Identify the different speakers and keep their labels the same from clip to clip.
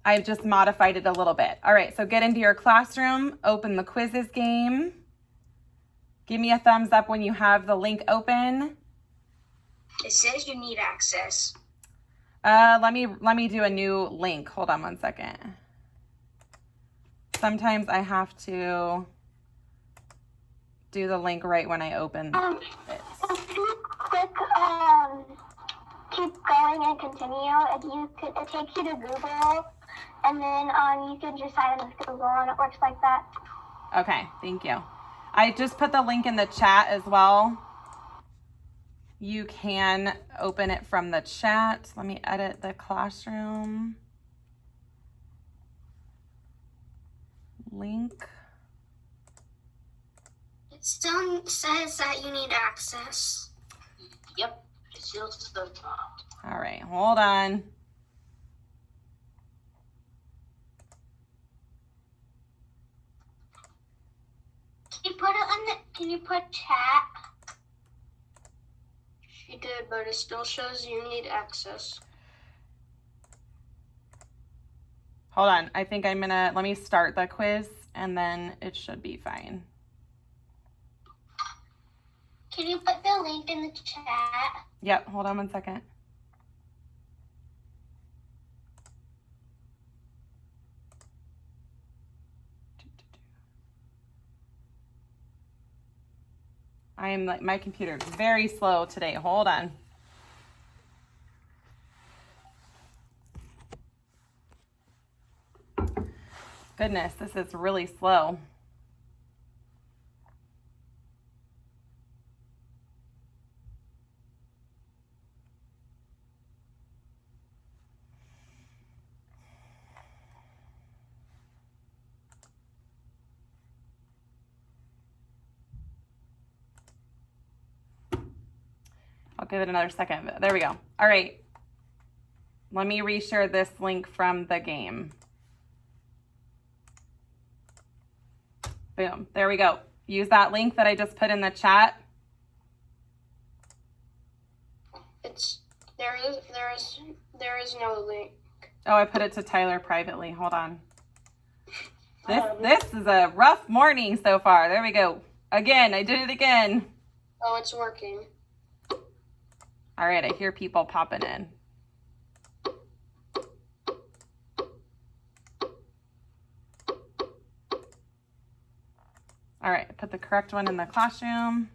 Speaker 1: I've just modified it a little bit. All right, so get into your classroom, open the quizzes game. Give me a thumbs up when you have the link open.
Speaker 2: It says you need access.
Speaker 1: Let me do a new link. Hold on one second. Sometimes I have to do the link right when I open it.
Speaker 3: If you click keep going and continue, it takes you to Google, and then you can just sign in with Google, and it works like that.
Speaker 1: Okay, thank you. I just put the link in the chat as well. You can open it from the chat. Let me edit the classroom link.
Speaker 2: It still says that you need access.
Speaker 4: Yep, it still says that.
Speaker 1: All right, hold on.
Speaker 3: Can you put chat?
Speaker 2: She did, but it still shows you need access.
Speaker 1: Hold on, I think let me start the quiz and then it should be fine.
Speaker 3: Can you put the link in the chat?
Speaker 1: Yep, hold on one second. My computer is very slow today. Hold on. Goodness, this is really slow. I'll give it another second. There we go. All right. Let me reshare this link from the game. Boom. There we go. Use that link that I just put in the chat.
Speaker 2: There is no link.
Speaker 1: Oh, I put it to Tyler privately. Hold on. This is a rough morning so far. There we go. Again, I did it again.
Speaker 2: Oh, it's working.
Speaker 1: All right, I hear people popping in. All right, put the correct one in the classroom.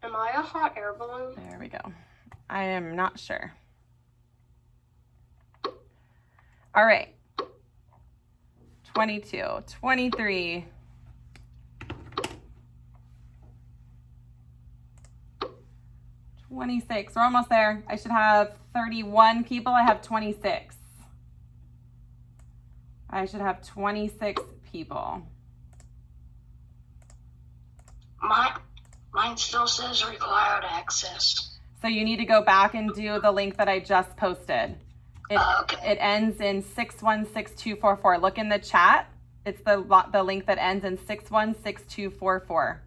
Speaker 2: Am I a hot air balloon?
Speaker 1: There we go. I am not sure. All right. 22, 23. 26. We're almost there. I should have 31 people. I have 26. I should have 26 people.
Speaker 4: Mine still says required access.
Speaker 1: So you need to go back and do the link that I just posted.
Speaker 4: Okay.
Speaker 1: It ends in 616244. Look in the chat. It's the link that ends in 616244.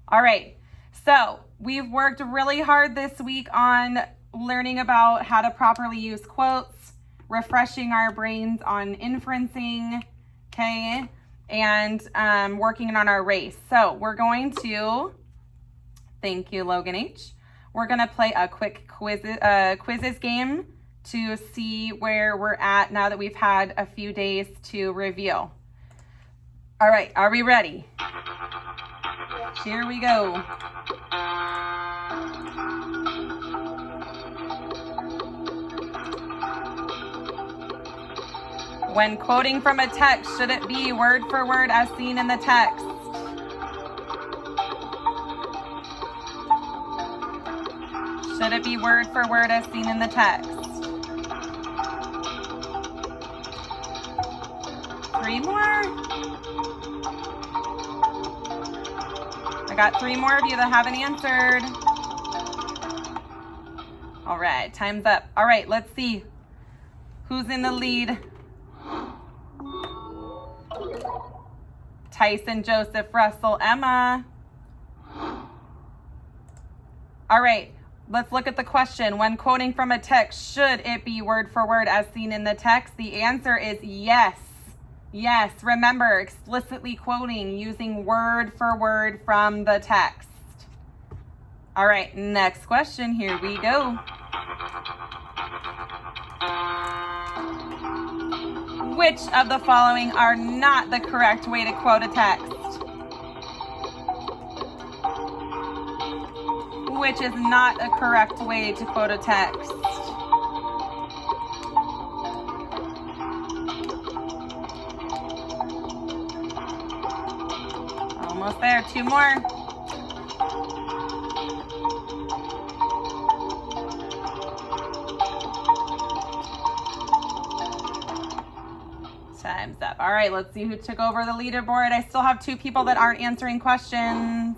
Speaker 1: All right. So we've worked really hard this week on learning about how to properly use quotes, refreshing our brains on inferencing, okay, and working on our race. So we're going to, thank you, Logan H. We're going to play a quick quizzes game to see where we're at now that we've had a few days to review. All right, are we ready? Here we go. When quoting from a text, should it be word for word as seen in the text? Should it be word for word as seen in the text? 3 more? I got 3 more of you that haven't answered. All right, time's up. All right, let's see who's in the lead. Tyson, Joseph, Russell, Emma. All right, let's look at the question. When quoting from a text, should it be word for word as seen in the text? The answer is yes. Yes, remember, explicitly quoting using word for word from the text. All right, next question. Here we go. Which of the following are not the correct way to quote a text? Which is not a correct way to quote a text? Almost there, 2 more. Time's up. All right, let's see who took over the leaderboard. I still have 2 people that aren't answering questions.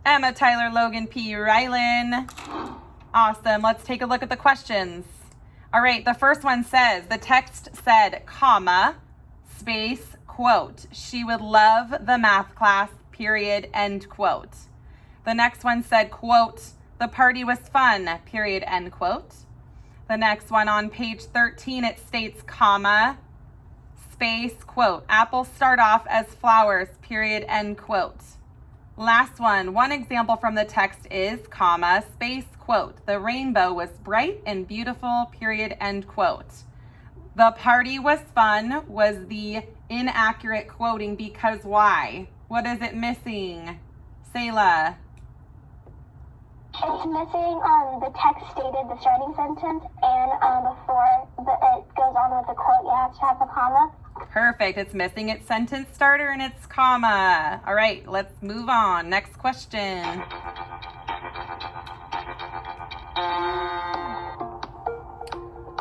Speaker 1: Emma, Tyler, Logan, P, Rylan. Awesome. Let's take a look at the questions. All right, the first one says, the text said, comma, space, quote, she would love the math class, period, end quote. The next one said, quote, the party was fun, period, end quote. The next one on page 13, it states, comma, space, quote, apples start off as flowers, period, end quote. Last one example from the text is, comma, space, quote, the rainbow was bright and beautiful, period, end quote. The party was fun was the inaccurate quoting because why? What is it missing? Sayla.
Speaker 3: It's missing the text stated the starting sentence, and before it goes on with the quote, you have to have a comma.
Speaker 1: Perfect. It's missing its sentence starter and its comma. All right, let's move on. Next question.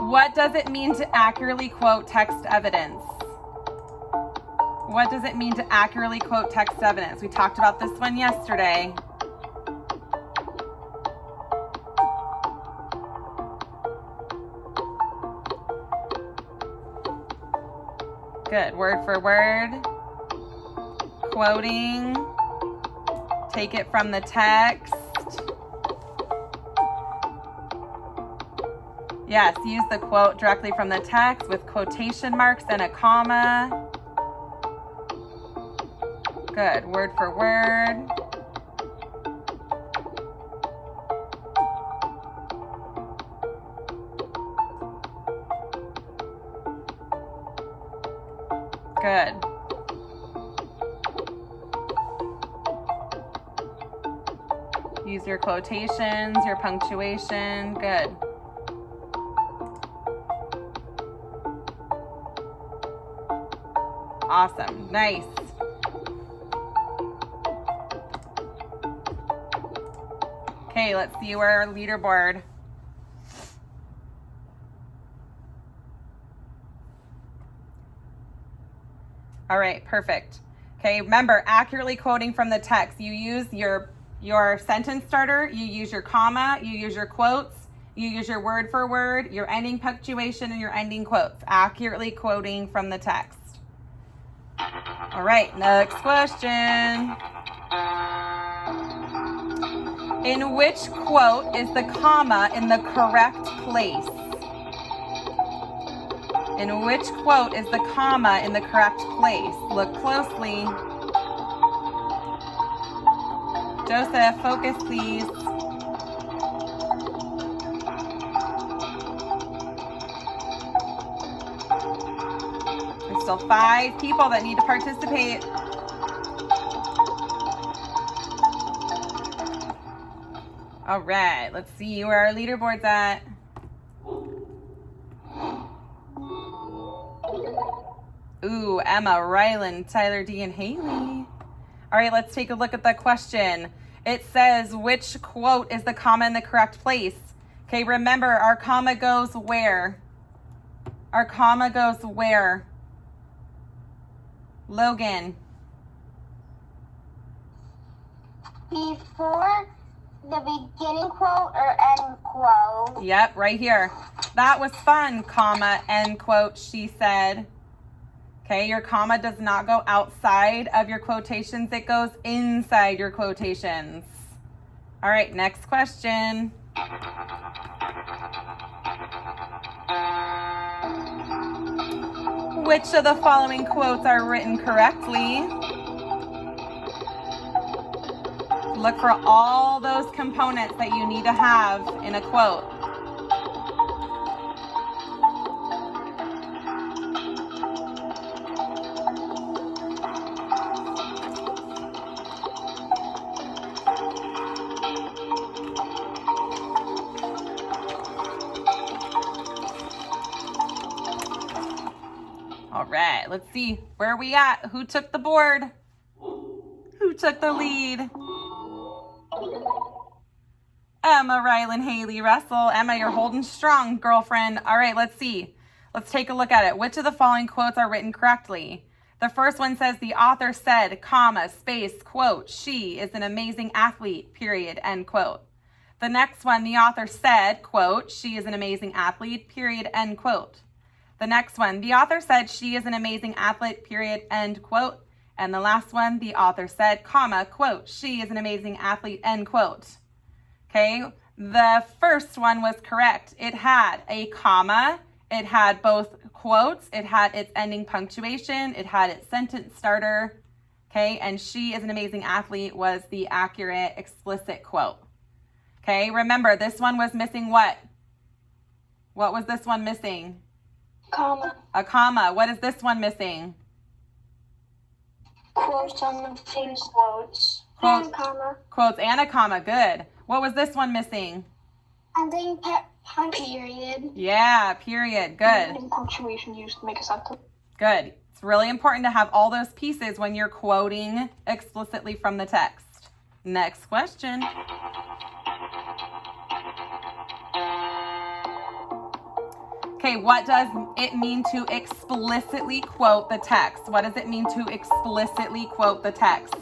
Speaker 1: What does it mean to accurately quote text evidence? What does it mean to accurately quote text evidence? We talked about this one yesterday. Good. Word for word. Quoting. Take it from the text. Yes, use the quote directly from the text with quotation marks and a comma. Good. Word for word. Good. Use your quotations, your punctuation. Good. Awesome. Nice. Okay, let's see where our leaderboard. All right, perfect. Okay, remember, accurately quoting from the text. You use your sentence starter, you use your comma, you use your quotes, you use your word for word, your ending punctuation, and your ending quotes. Accurately quoting from the text. All right, next question. In which quote is the comma in the correct place? In which quote is the comma in the correct place? Look closely. Joseph, focus please. There's still 5 people that need to participate. All right, let's see where our leaderboard's at. Ooh, Emma, Rylan, Tyler D, and Haley. All right, let's take a look at the question. It says, which quote is the comma in the correct place? Okay, remember, our comma goes where? Our comma goes where? Logan.
Speaker 3: Before the beginning quote or end quote?
Speaker 1: Yep, right here. That was fun, comma, end quote, she said. Okay, your comma does not go outside of your quotations. It goes inside your quotations. All right, next question. Which of the following quotes are written correctly? Look for all those components that you need to have in a quote. All right, let's see. Where are we at? Who took the board? Who took the lead? Emma, Rylan, Haley, Russell. Emma, you're holding strong, girlfriend. All right, let's see. Let's take a look at it. Which of the following quotes are written correctly? The first one says the author said, comma, space, quote, she is an amazing athlete, period, end quote. The next one, the author said, quote, she is an amazing athlete, period, end quote. The next one, the author said she is an amazing athlete, period, end quote. And the last one, the author said, comma, quote, she is an amazing athlete, end quote. Okay, the first one was correct. It had a comma, it had both quotes, it had its ending punctuation, it had its sentence starter. Okay, and she is an amazing athlete was the accurate explicit quote. Okay, remember this one was missing what? What was this one missing?
Speaker 3: Comma.
Speaker 1: A comma. What is this one missing?
Speaker 3: Quotes on the face. Quotes.
Speaker 1: Quotes.
Speaker 3: And comma.
Speaker 1: Quotes and a comma. Good. What was this one missing?
Speaker 3: Ending period.
Speaker 1: Yeah, period. Good.
Speaker 3: And punctuation used to make a sentence.
Speaker 1: Good. It's really important to have all those pieces when you're quoting explicitly from the text. Next question. Okay, what does it mean to explicitly quote the text? What does it mean to explicitly quote the text?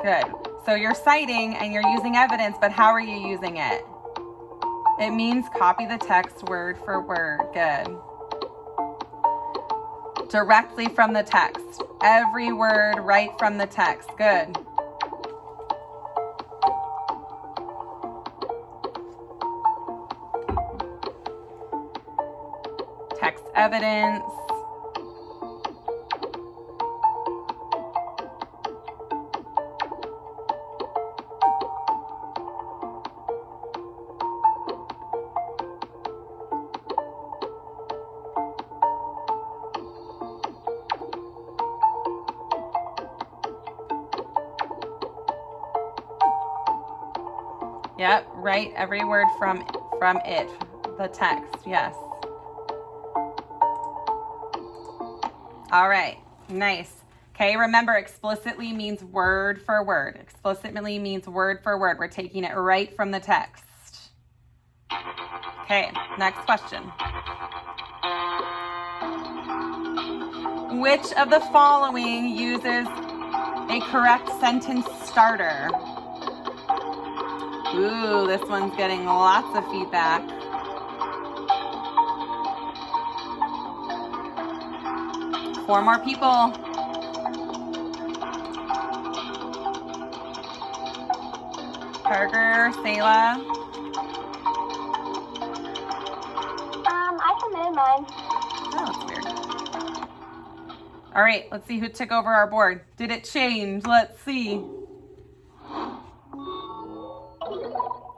Speaker 1: Good. So you're citing and you're using evidence, but how are you using it? It means copy the text word for word. Good. Directly from the text. Every word right from the text. Good. Text evidence. Yep, write every word from it, the text, yes. All right, nice. Okay, remember explicitly means word for word. Explicitly means word for word. We're taking it right from the text. Okay, next question. Which of the following uses a correct sentence starter? Ooh, this one's getting lots of feedback. Four more people. Parker, Selah.
Speaker 3: I submitted mine.
Speaker 1: Oh, that's weird. All right, let's see who took over our board. Did it change? Let's see.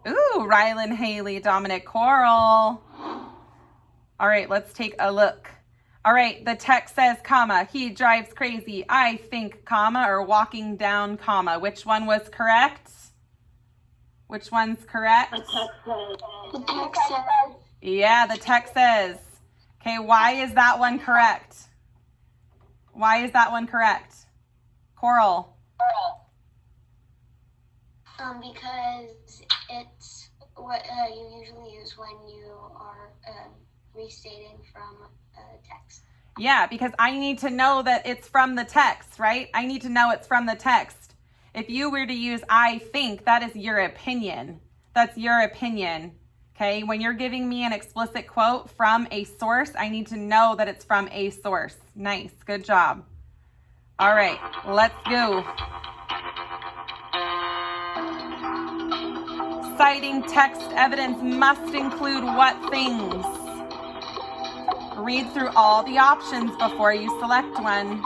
Speaker 1: Ooh, Rylan, Haley, Dominic, Coral. All right, let's take a look. All right, the text says, comma, he drives crazy, I think, comma, or walking down, comma. Which one was correct? Which one's correct?
Speaker 3: The text says.
Speaker 1: Yeah, the text says. Okay, why is that one correct? Why is that one correct? Coral.
Speaker 2: Because it's what you usually use when you are restating from text.
Speaker 1: Yeah, because I need to know that it's from the text, right? I need to know it's from the text. If you were to use I think, that is your opinion. That's your opinion. Okay, when you're giving me an explicit quote from a source, I need to know that it's from a source. Nice, good job. All right, let's go. Citing text evidence must include what things? Read through all the options before you select one.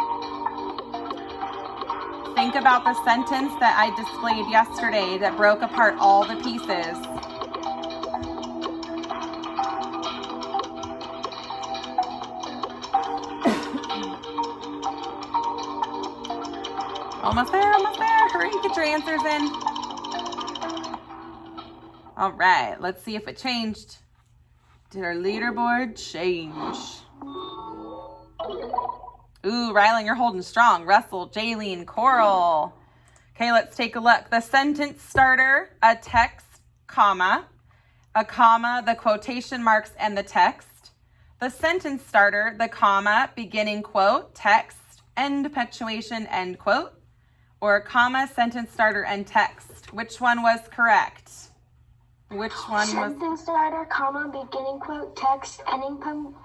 Speaker 1: Think about the sentence that I displayed yesterday that broke apart all the pieces. Almost there, almost there. Hurry, get your answers in. All right, let's see if it changed. Did our leaderboard change? Ooh, Rylan, you're holding strong. Russell, Jaylene, Coral. Okay, let's take a look. The sentence starter, a text, comma, a comma, the quotation marks, and the text. The sentence starter, the comma, beginning quote, text, end punctuation, end quote. Or comma, sentence starter, and text. Which one was correct? Which one was?
Speaker 3: Sentence starter, comma, beginning quote, text, ending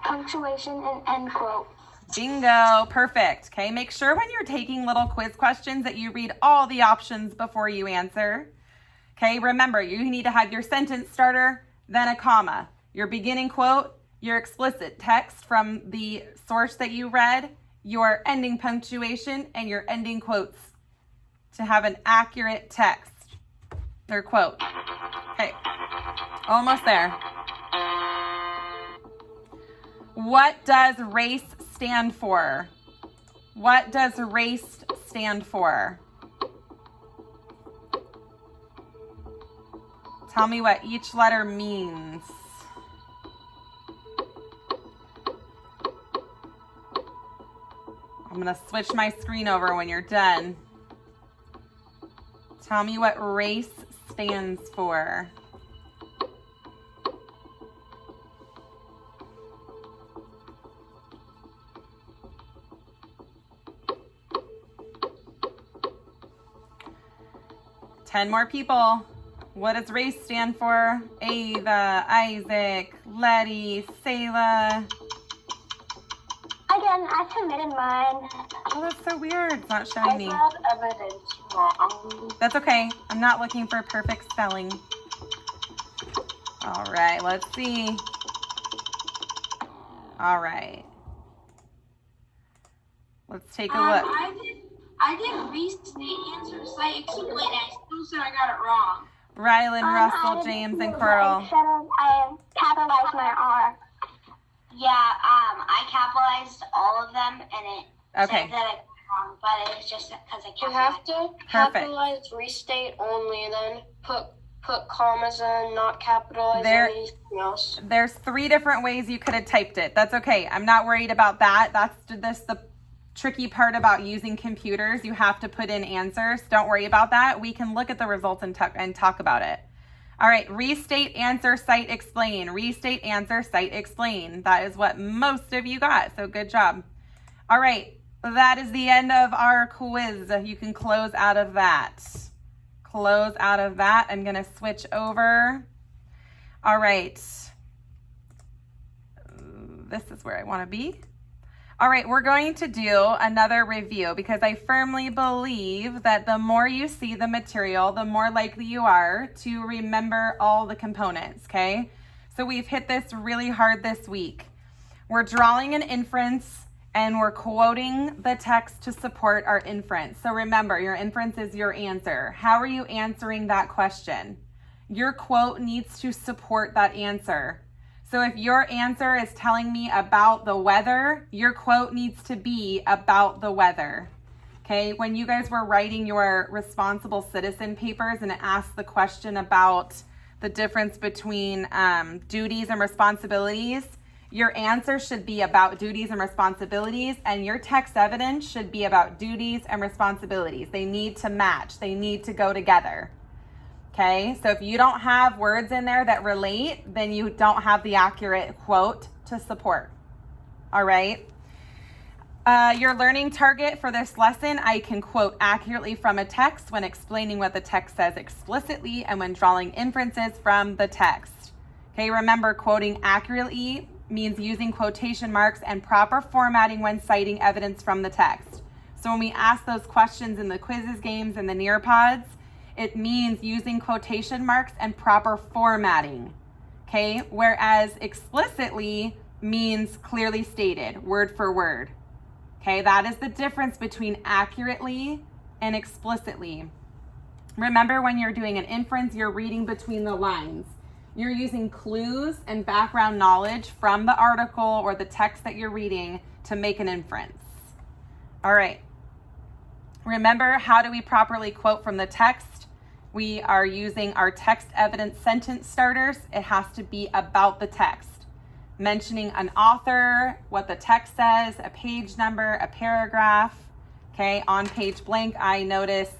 Speaker 3: punctuation, and end quote.
Speaker 1: Bingo, perfect. Okay, make sure when you're taking little quiz questions that you read all the options before you answer. Okay, remember, you need to have your sentence starter, then a comma, your beginning quote, your explicit text from the source that you read, your ending punctuation, and your ending quotes to have an accurate text or quote. Okay, almost there. What does race stand for? What does race stand for? Tell me what each letter means. I'm going to switch my screen over when you're done. Tell me what race stands for. Ten more people. What does race stand for? Ava, Isaac, Letty, Selah.
Speaker 3: Again, I submitted mine.
Speaker 1: Oh, that's so weird. It's not showing me.
Speaker 4: I have evidence wrong.
Speaker 1: That's okay. I'm not looking for perfect spelling. All right, let's see. All right. Let's take a look.
Speaker 5: I did restate answer site explain. I still said I got it wrong.
Speaker 1: Rylan, Russell, James, and Coral.
Speaker 3: I capitalized my R.
Speaker 6: Yeah, I capitalized all of them, and it
Speaker 1: Okay.
Speaker 6: said that I got it wrong, but it's just because I
Speaker 7: You
Speaker 6: capitalized.
Speaker 7: have to capitalize restate only, then put commas in, not capitalize anything else.
Speaker 1: There's 3 different ways you could have typed it. That's okay. I'm not worried about that. That's the tricky part about using computers. You have to put in answers. Don't worry about that. We can look at the results and talk about it. All right, restate, answer, cite, explain. Restate, answer, cite, explain. That is what most of you got, so good job. All right, that is the end of our quiz. You can close out of that. Close out of that. I'm gonna switch over. All right. This is where I wanna be. All right, we're going to do another review because I firmly believe that the more you see the material, the more likely you are to remember all the components, okay? So we've hit this really hard this week. We're drawing an inference and we're quoting the text to support our inference. So remember, your inference is your answer. How are you answering that question? Your quote needs to support that answer. So if your answer is telling me about the weather, your quote needs to be about the weather. Okay, when you guys were writing your responsible citizen papers and it asked the question about the difference between duties and responsibilities, your answer should be about duties and responsibilities, and your text evidence should be about duties and responsibilities. They need to match. They need to go together. Okay, so if you don't have words in there that relate, then you don't have the accurate quote to support. All right. Your learning target for this lesson, I can quote accurately from a text when explaining what the text says explicitly and when drawing inferences from the text. Okay, remember, quoting accurately means using quotation marks and proper formatting when citing evidence from the text. So when we ask those questions in the quizzes, games, and the Nearpods, it means using quotation marks and proper formatting, okay? Whereas explicitly means clearly stated, word for word, okay? That is the difference between accurately and explicitly. Remember, when you're doing an inference, you're reading between the lines. You're using clues and background knowledge from the article or the text that you're reading to make an inference. All right. Remember, how do we properly quote from the text? We are using our text evidence sentence starters. It has to be about the text, mentioning an author, what the text says, a page number, a paragraph. Okay, on page blank, I notice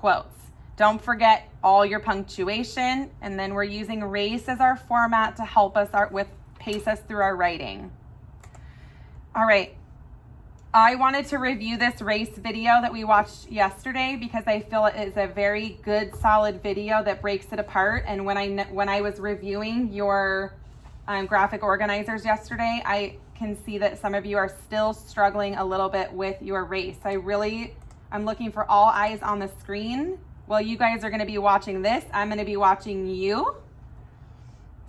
Speaker 1: quotes. Don't forget all your punctuation, and then we're using race as our format to help us pace us through our writing. All right. I wanted to review this race video that we watched yesterday because I feel it is a very good, solid video that breaks it apart. And when I was reviewing your graphic organizers yesterday, I can see that some of you are still struggling a little bit with your race. I'm looking for all eyes on the screen. Well, you guys are going to be watching this. I'm going to be watching you.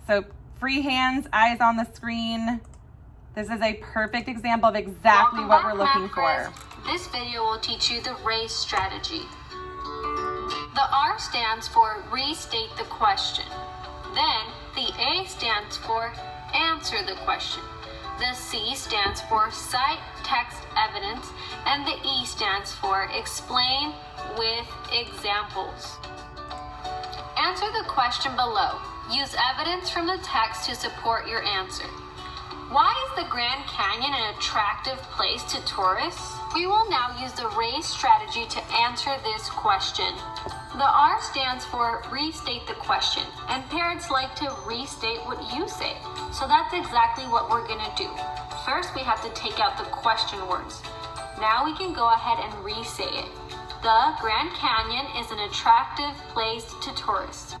Speaker 1: So free hands, eyes on the screen. This is a perfect example of exactly what we're looking for.
Speaker 8: This video will teach you the race strategy. The R stands for restate the question. Then the A stands for answer the question. The C stands for cite text evidence, and the E stands for explain with examples. Answer the question below. Use evidence from the text to support your answer. Why is the Grand Canyon an attractive place to tourists? We will now use the race strategy to answer this question. The R stands for restate the question, and parents like to restate what you say. So that's exactly what we're going to do. First, we have to take out the question words. Now we can go ahead and re-say it. The Grand Canyon is an attractive place to tourists.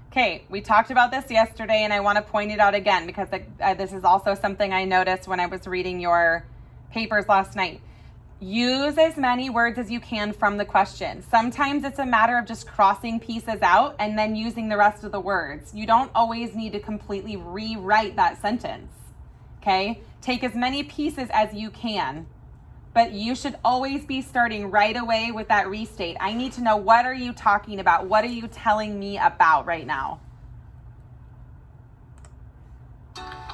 Speaker 1: Okay, we talked about this yesterday, and I want to point it out again because this is also something I noticed when I was reading your papers last night. Use as many words as you can from the question. Sometimes it's a matter of just crossing pieces out and then using the rest of the words. You don't always need to completely rewrite that sentence, okay? Take as many pieces as you can, but you should always be starting right away with that restate. I need to know, what are you talking about? What are you telling me about right now?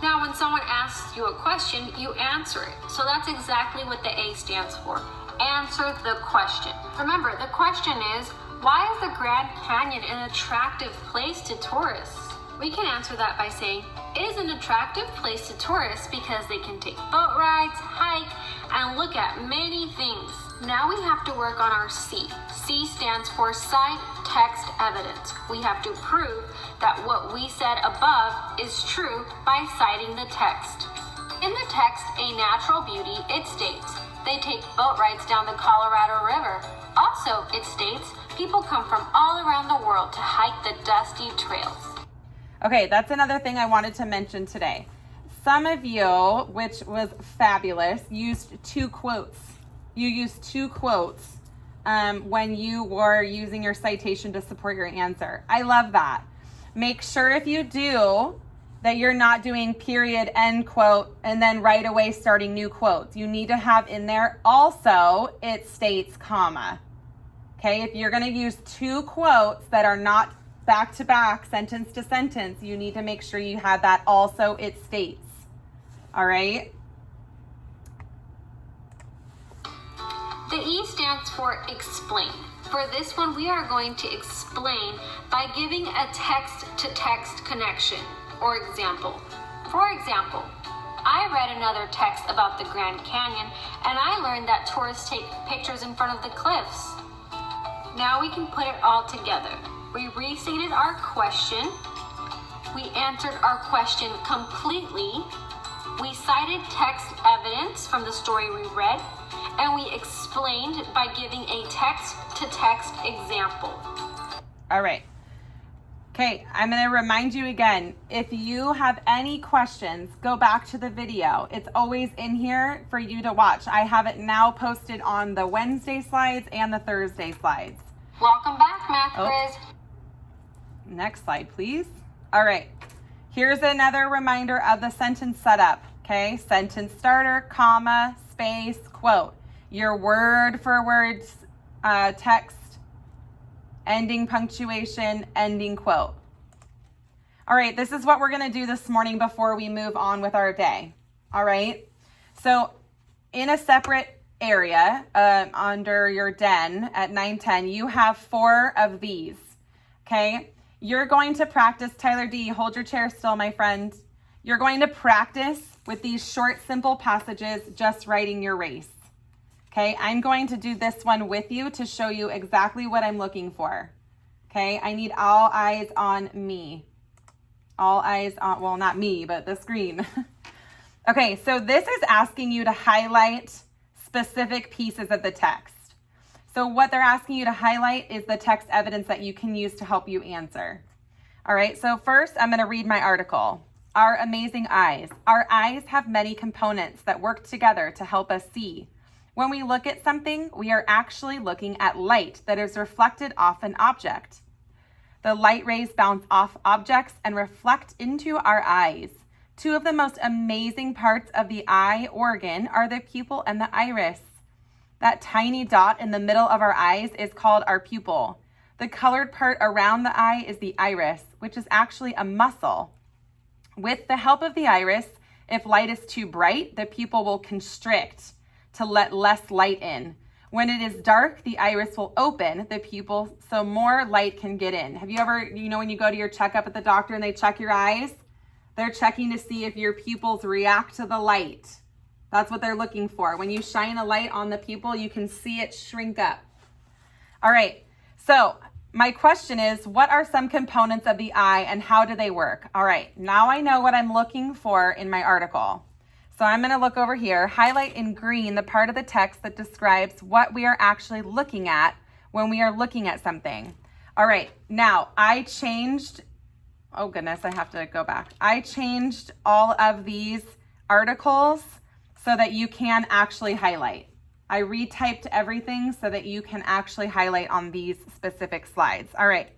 Speaker 8: Now, when someone asks you a question, you answer it. So that's exactly what the A stands for. Answer the question. Remember, the question is, why is the Grand Canyon an attractive place to tourists? We can answer that by saying, it is an attractive place to tourists because they can take boat rides, hike, and look at many things. Now we have to work on our C. C stands for cite text evidence. We have to prove that what we said above is true by citing the text. In the text, A Natural Beauty, it states, they take boat rides down the Colorado River. Also, it states, people come from all around the world to hike the dusty trails.
Speaker 1: Okay, that's another thing I wanted to mention today. Some of you, which was fabulous, used two quotes. You used two quotes when you were using your citation to support your answer. I love that. Make sure if you do that you're not doing period, end quote, and then right away starting new quotes. You need to have in there also it states, comma. Okay, if you're going to use two quotes that are not back to back, sentence to sentence, you need to make sure you have that also it states. All right.
Speaker 8: The E stands for explain. For this one, we are going to explain by giving a text-to-text connection or example. For example, I read another text about the Grand Canyon, and I learned that tourists take pictures in front of the cliffs. Now we can put it all together. We restated our question. We answered our question completely. We cited text evidence from the story we read, and we explained by giving a text-to-text example.
Speaker 1: All right. Okay, I'm going to remind you again, if you have any questions, go back to the video. It's always in here for you to watch. I have it now posted on the Wednesday slides and the Thursday slides.
Speaker 8: Welcome back, Math
Speaker 1: Oh.
Speaker 8: Quiz.
Speaker 1: Next slide, please. All right. Here's another reminder of the sentence setup. Okay, sentence starter, comma, space, quote. Your word for word text, ending punctuation, ending quote. All right, this is what we're going to do this morning before we move on with our day. All right, so in a separate area under your den at 9:10, you have 4 of these. Okay, you're going to practice. Tyler D, hold your chair still, my friend. You're going to practice with these short, simple passages, just writing your race. Okay, I'm going to do this one with you to show you exactly what I'm looking for. Okay, I need all eyes on me. All eyes on, well, not me, but the screen. Okay, so this is asking you to highlight specific pieces of the text. So what they're asking you to highlight is the text evidence that you can use to help you answer. All right, so first I'm going to read my article. Our amazing eyes. Our eyes have many components that work together to help us see. When we look at something, we are actually looking at light that is reflected off an object. The light rays bounce off objects and reflect into our eyes. 2 of the most amazing parts of the eye organ are the pupil and the iris. That tiny dot in the middle of our eyes is called our pupil. The colored part around the eye is the iris, which is actually a muscle. With the help of the iris, if light is too bright, the pupil will constrict to let less light in. When it is dark, the iris will open the pupil so more light can get in. Have you ever, when you go to your checkup at the doctor and they check your eyes, they're checking to see if your pupils react to the light. That's what they're looking for. When you shine a light on the pupil, you can see it shrink up. All right, so my question is, what are some components of the eye and how do they work? All right, now I know what I'm looking for in my article. So I'm going to look over here, highlight in green the part of the text that describes what we are actually looking at when we are looking at something. All right, now I changed, oh goodness, I have to go back. I changed all of these articles so that you can actually highlight. I retyped everything so that you can actually highlight on these specific slides. All right,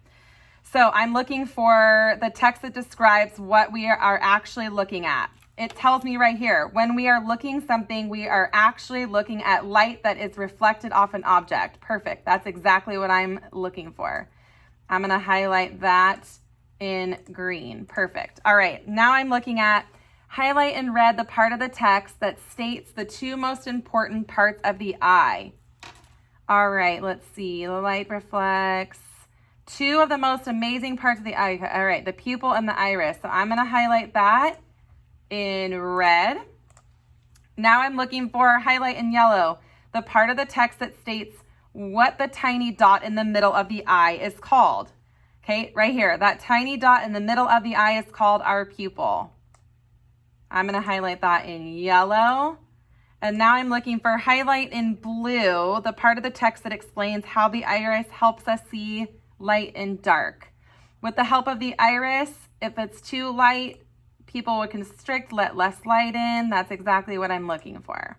Speaker 1: so I'm looking for the text that describes what we are actually looking at. It tells me right here, when we are looking something, we are actually looking at light that is reflected off an object. Perfect. That's exactly what I'm looking for. I'm going to highlight that in green. Perfect. All right. Now I'm looking at highlight in red the part of the text that states the 2 most important parts of the eye. All right. Let's see. The light reflects 2 of the most amazing parts of the eye. All right. The pupil and the iris. So I'm going to highlight that in red. Now I'm looking for highlight in yellow, the part of the text that states what the tiny dot in the middle of the eye is called. Okay, right here, that tiny dot in the middle of the eye is called our pupil. I'm going to highlight that in yellow. And now I'm looking for highlight in blue, the part of the text that explains how the iris helps us see light and dark. With the help of the iris, if it's too light, people would constrict, let less light in. That's exactly what I'm looking for.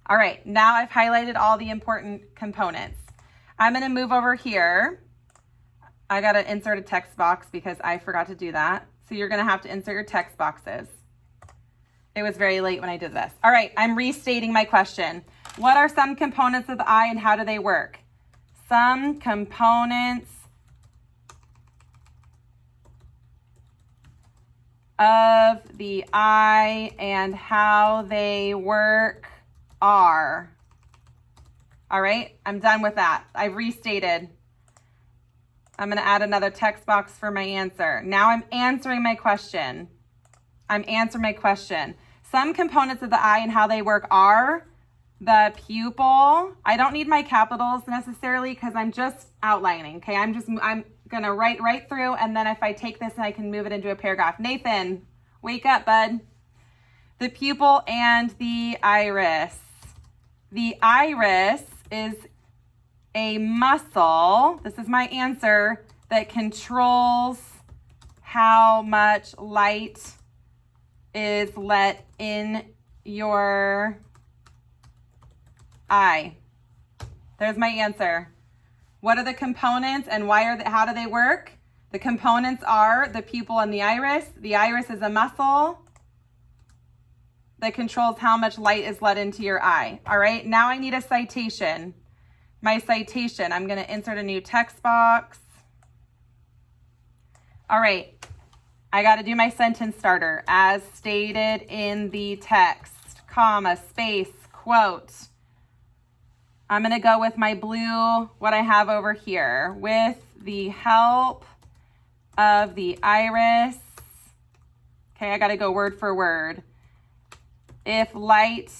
Speaker 1: All right, now I've highlighted all the important components. I'm going to move over here. I got to insert a text box because I forgot to do that. So you're going to have to insert your text boxes. It was very late when I did this. All right, I'm restating my question. What are some components of the eye and how do they work? Some components of the eye and how they work are. All right, I'm done with that. I've restated. I'm going to add another text box for my answer. Now I'm answering my question. Some components of the eye and how they work are the pupil. I don't need my capitals necessarily because I'm just outlining. Okay, I'm going to write right through, and then if I take this and I can move it into a paragraph. Nathan, wake up, bud. The pupil and the iris. The iris is a muscle, this is my answer, that controls how much light is let in your eye. There's my answer. What are the components and how do they work? The components are the pupil and the iris. The iris is a muscle that controls how much light is let into your eye. All right, now I need a citation. My citation, I'm going to insert a new text box. All right, I got to do my sentence starter. As stated in the text, comma, space, quote. I'm going to go with my blue, what I have over here. With the help of the iris. Okay, I got to go word for word. If light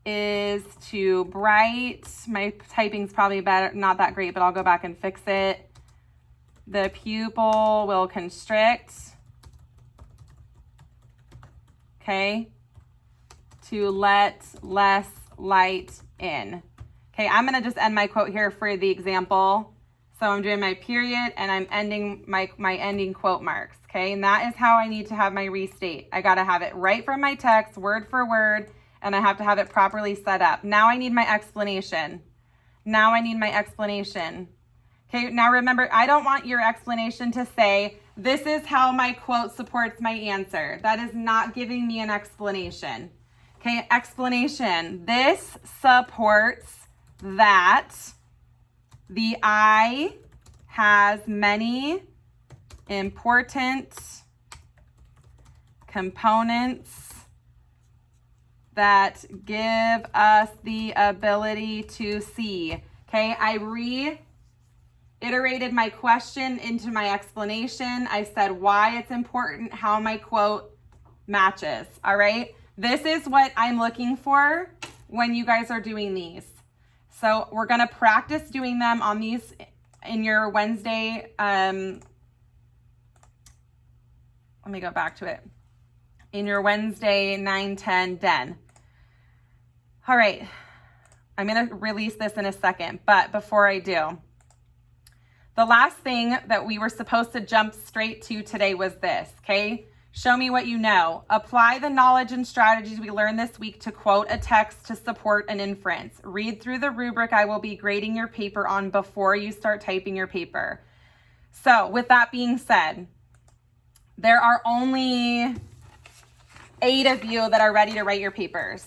Speaker 1: is too bright, my typing's probably not that great, but I'll go back and fix it. The pupil will constrict. Okay, to let less light in. Okay, I'm going to just end my quote here for the example. So I'm doing my period and I'm ending my ending quote marks. Okay, and that is how I need to have my restate. I got to have it right from my text, word for word, and I have to have it properly set up. Now I need my explanation. Okay, now remember, I don't want your explanation to say, this is how my quote supports my answer. That is not giving me an explanation. Okay, explanation. This supports that the eye has many important components that give us the ability to see. Okay, I reiterated my question into my explanation. I said why it's important, how my quote matches. All right, this is what I'm looking for when you guys are doing these. So we're going to practice doing them on these in your Wednesday. Let me go back to it. In your Wednesday 9-10 den. All right, I'm going to release this in a second, but before I do, the last thing that we were supposed to jump straight to today was this, okay? Show me what you know. Apply the knowledge and strategies we learned this week to quote a text to support an inference. Read through the rubric I will be grading your paper on before you start typing your paper. So with that being said, there are only 8 of you that are ready to write your papers,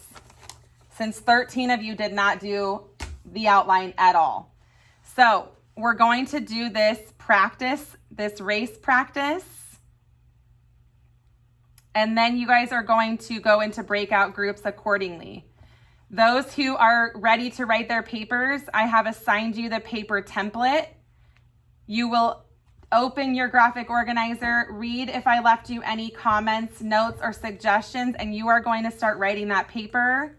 Speaker 1: since 13 of you did not do the outline at all. So we're going to do this practice, this race practice, and then you guys are going to go into breakout groups accordingly. Those who are ready to write their papers, I have assigned you the paper template. You will open your graphic organizer, read if I left you any comments, notes, or suggestions, and you are going to start writing that paper.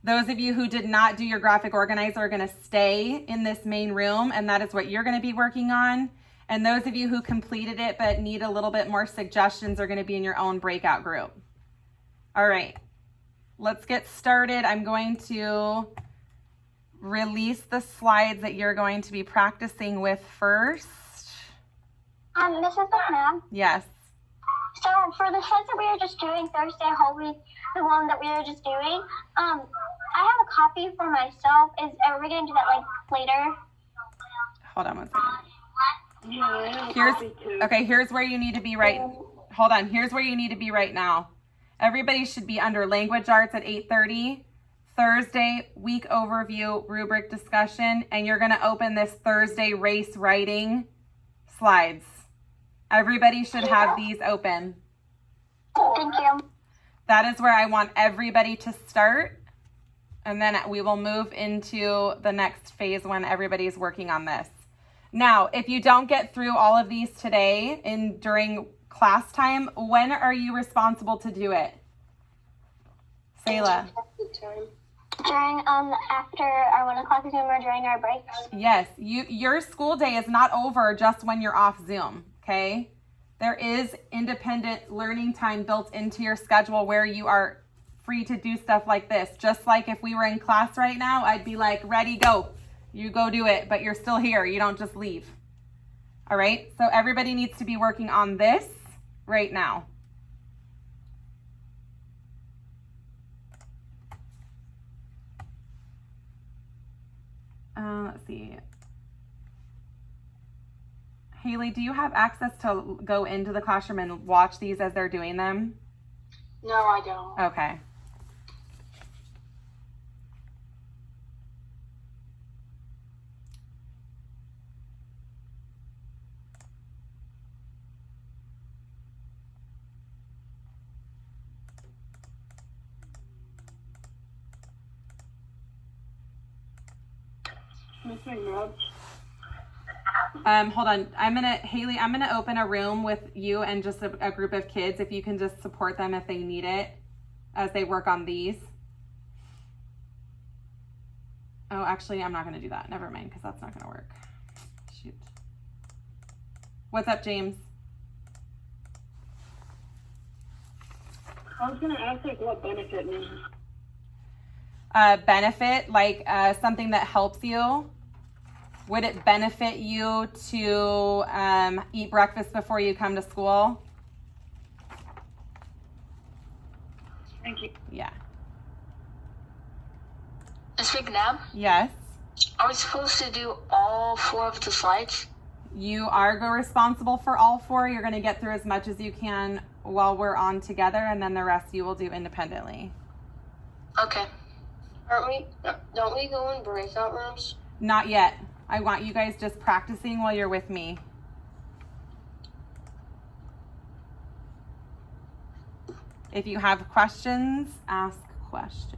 Speaker 1: Those of you who did not do your graphic organizer are going to stay in this main room, and that is what you're going to be working on. And those of you who completed it but need a little bit more suggestions are going to be in your own breakout group. All right, let's get started. I'm going to release the slides that you're going to be practicing with first.
Speaker 3: Mrs. McMahon?
Speaker 1: Yes.
Speaker 3: So for the slides that we were just doing Thursday, whole week, the one that we were just doing, I have a copy for myself. Are we going to do that like later?
Speaker 1: Hold on one second. Here's where you need to be right. Hold on. Here's where you need to be right now. Everybody should be under language arts at 8:30. Thursday, week overview, rubric discussion, and you're going to open this Thursday race writing slides. Everybody should have these open.
Speaker 3: Thank you.
Speaker 1: That is where I want everybody to start. And then we will move into the next phase when everybody's working on this. Now, if you don't get through all of these today during class time, when are you responsible to do it? Selah.
Speaker 3: During after our 1 o'clock Zoom or during our breaks.
Speaker 1: Yes, your school day is not over just when you're off Zoom, okay? There is independent learning time built into your schedule where you are free to do stuff like this. Just like if we were in class right now, I'd be like, ready, go. You go do it, but you're still here. You don't just leave. All right, so everybody needs to be working on this right now. Let's see. Haley, do you have access to go into the classroom and watch these as they're doing them?
Speaker 5: No, I don't.
Speaker 1: Okay. Hold on. Haley, I'm gonna open a room with you and just a group of kids. If you can just support them if they need it as they work on these. Oh, actually, I'm not gonna do that. Never mind, because that's not gonna work. Shoot. What's up, James?
Speaker 9: I was gonna ask like what benefit means.
Speaker 1: Benefit, like something that helps you. Would it benefit you to eat breakfast before you come to school?
Speaker 9: Thank you.
Speaker 1: Yeah.
Speaker 10: Ms. McNabb,
Speaker 1: Yes.
Speaker 10: are we supposed to do all 4 of the slides?
Speaker 1: You are responsible for all 4. You're going to get through as much as you can while we're on together, and then the rest you will do independently.
Speaker 10: Okay.
Speaker 7: Don't we go in breakout rooms?
Speaker 1: Not yet. I want you guys just practicing while you're with me. If you have questions, ask questions.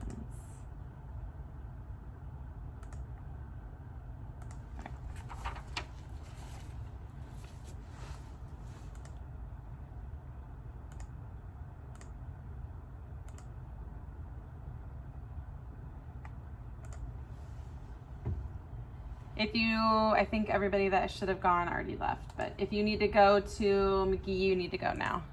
Speaker 1: I think everybody that should have gone already left, but if you need to go to McGee, you need to go now.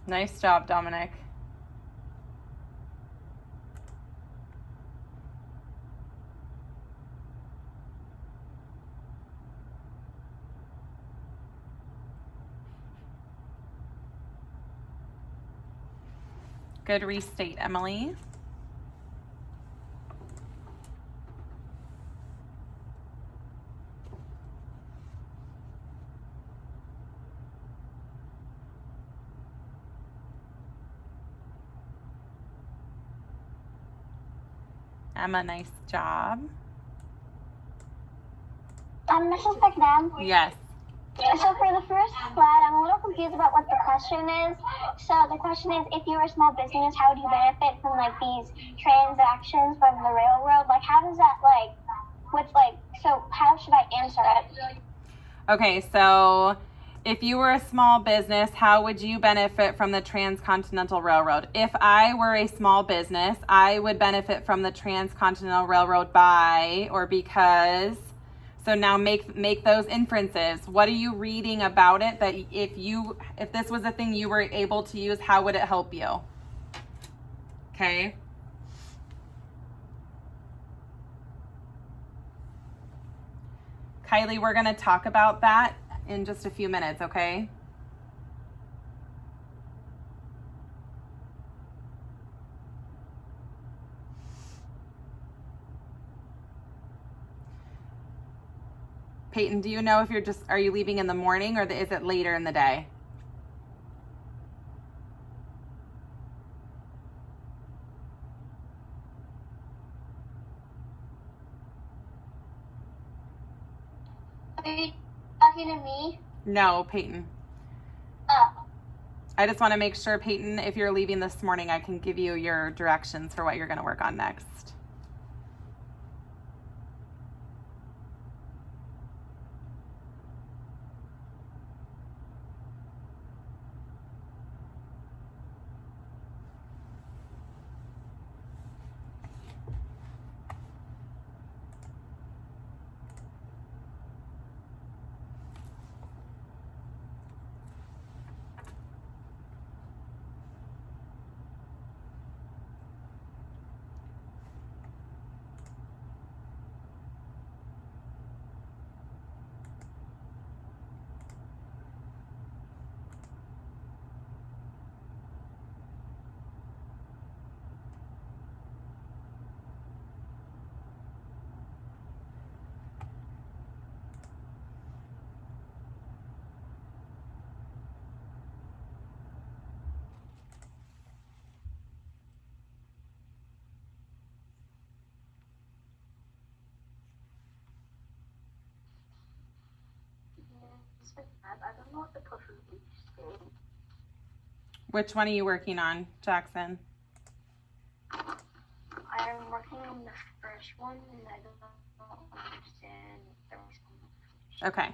Speaker 1: Nice job, Dominic. Good restate, Emily. Emma, nice job.
Speaker 3: Mrs. McNabb?
Speaker 1: Yes.
Speaker 3: So for the first slide, I'm a little confused about what the question is. So the question is, if you were a small business, how would you benefit from like these transactions from the railroad? Like, how does that so how should I answer it?
Speaker 1: Okay, so if you were a small business, how would you benefit from the Transcontinental Railroad? If I were a small business, I would benefit from the Transcontinental Railroad by or because. So now make those inferences. What are you reading about it that if this was a thing you were able to use, how would it help you? Okay. Kylie, we're going to talk about that in just a few minutes, okay? Peyton, do you know if are you leaving in the morning or is it later in the day?
Speaker 3: Are you talking to me?
Speaker 1: No, Peyton.
Speaker 3: Oh.
Speaker 1: I just want to make sure, Peyton, if you're leaving this morning, I can give you your directions for what you're going to work on next.
Speaker 4: I don't know what the put for each state.
Speaker 1: Which one are you working on, Jackson?
Speaker 4: I'm working on the first one, and I don't understand the rest.
Speaker 1: Okay.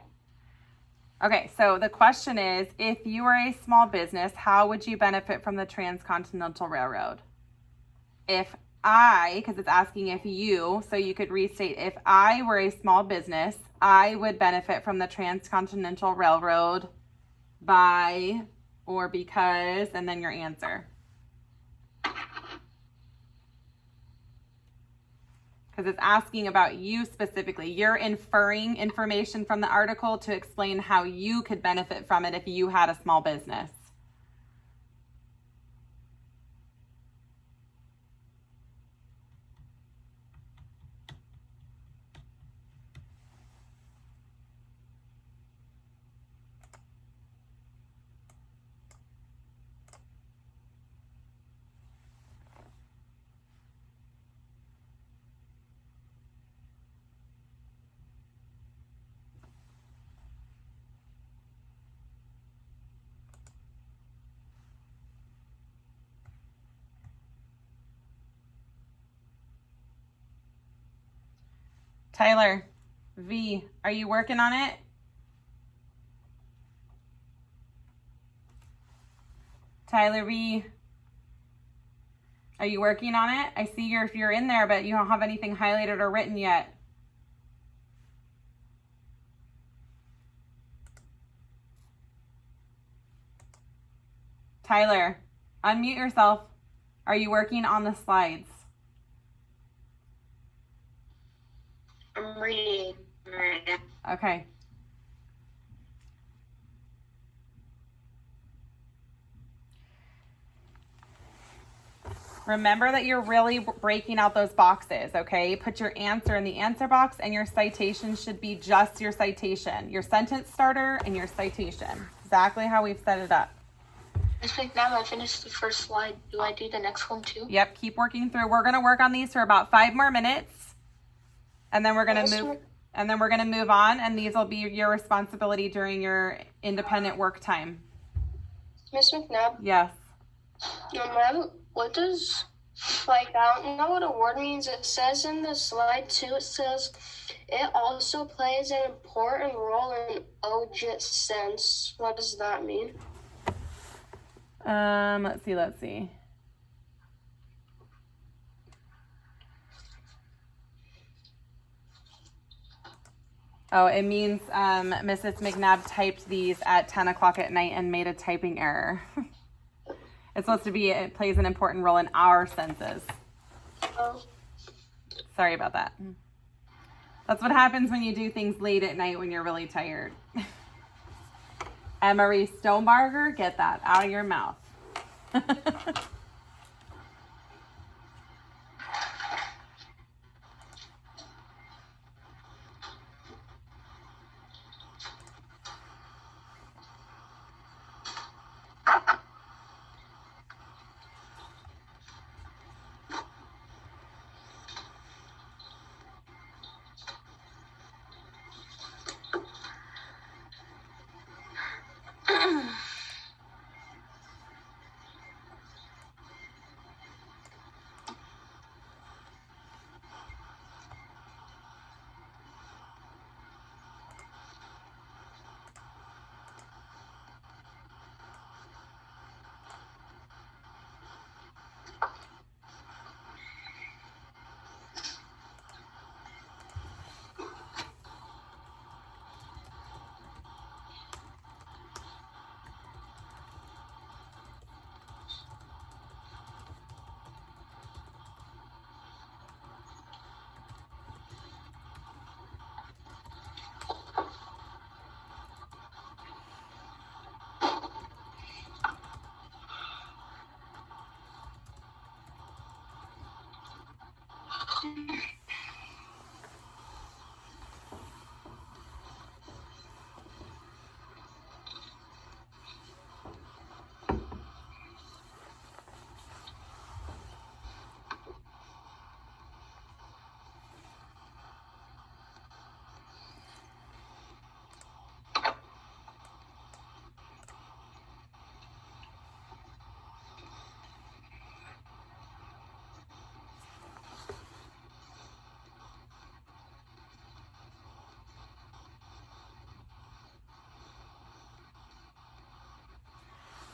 Speaker 1: Okay, so the question is, if you were a small business, how would you benefit from the Transcontinental Railroad? Because it's asking if you, so you could restate, if I were a small business, I would benefit from the Transcontinental Railroad by or because, and then your answer. Because it's asking about you specifically. You're inferring information from the article to explain how you could benefit from it if you had a small business. Tyler, V, are you working on it? Tyler V, are you working on it? I see if you're in there, but you don't have anything highlighted or written yet. Tyler, unmute yourself. Are you working on the slides?
Speaker 7: I'm reading right now.
Speaker 1: Okay. Remember that you're really breaking out those boxes, okay? Put your answer in the answer box, and your citation should be just your citation. Your sentence starter and your citation. Exactly how we've set it up.
Speaker 10: Ms. McNabb, I finished the first slide. Do I do the next one too?
Speaker 1: Yep, keep working through. We're going to work on these for about 5 more minutes. And then we're going to move on, and these will be your responsibility during your independent work time.
Speaker 7: Miss McNabb,
Speaker 1: Yes.
Speaker 7: what does, I don't know what a word means. It says in the slide too, it says, it also plays an important role in OJIT sense. What does that mean?
Speaker 1: Let's see. Oh, it means Mrs. McNabb typed these at 10 o'clock at night and made a typing error. It's supposed to be, it plays an important role in our senses.
Speaker 7: Oh.
Speaker 1: Sorry about that. That's what happens when you do things late at night when you're really tired. Emery Stonebarger, get that out of your mouth.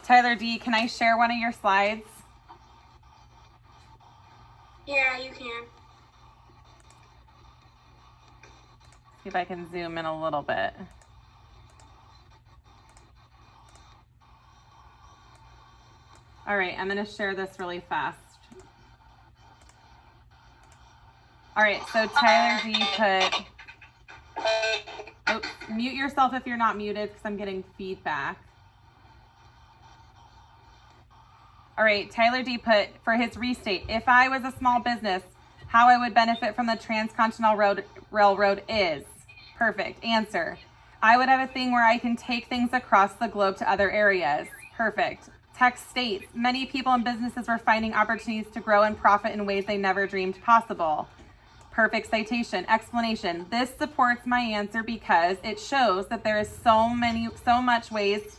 Speaker 1: Tyler D, can I share one of your slides?
Speaker 5: Yeah, you can.
Speaker 1: See if I can zoom in a little bit. All right, I'm gonna share this really fast. All right, so Tyler D put, oops, mute yourself if you're not muted because I'm getting feedback. All right, Tyler D put for his restate, if I was a small business, how I would benefit from the Transcontinental Railroad is, perfect, answer. I would have a thing where I can take things across the globe to other areas, perfect. Text states, many people and businesses were finding opportunities to grow and profit in ways they never dreamed possible. Perfect citation. Explanation. This supports my answer because it shows that there is so much ways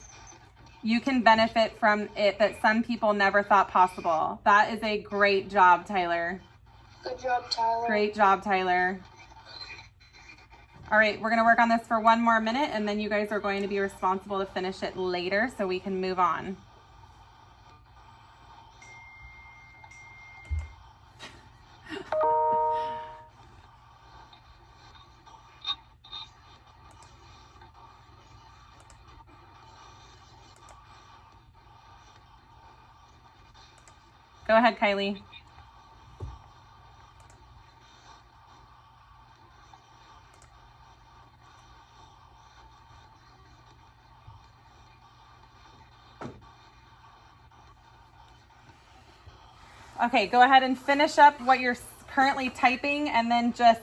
Speaker 1: you can benefit from it that some people never thought possible. That is a great job, Tyler.
Speaker 7: Good job, Tyler.
Speaker 1: Great job, Tyler. All right, we're going to work on this for one more minute, and then you guys are going to be responsible to finish it later so we can move on. Go ahead, Kylie. Okay, go ahead and finish up what you're currently typing and then just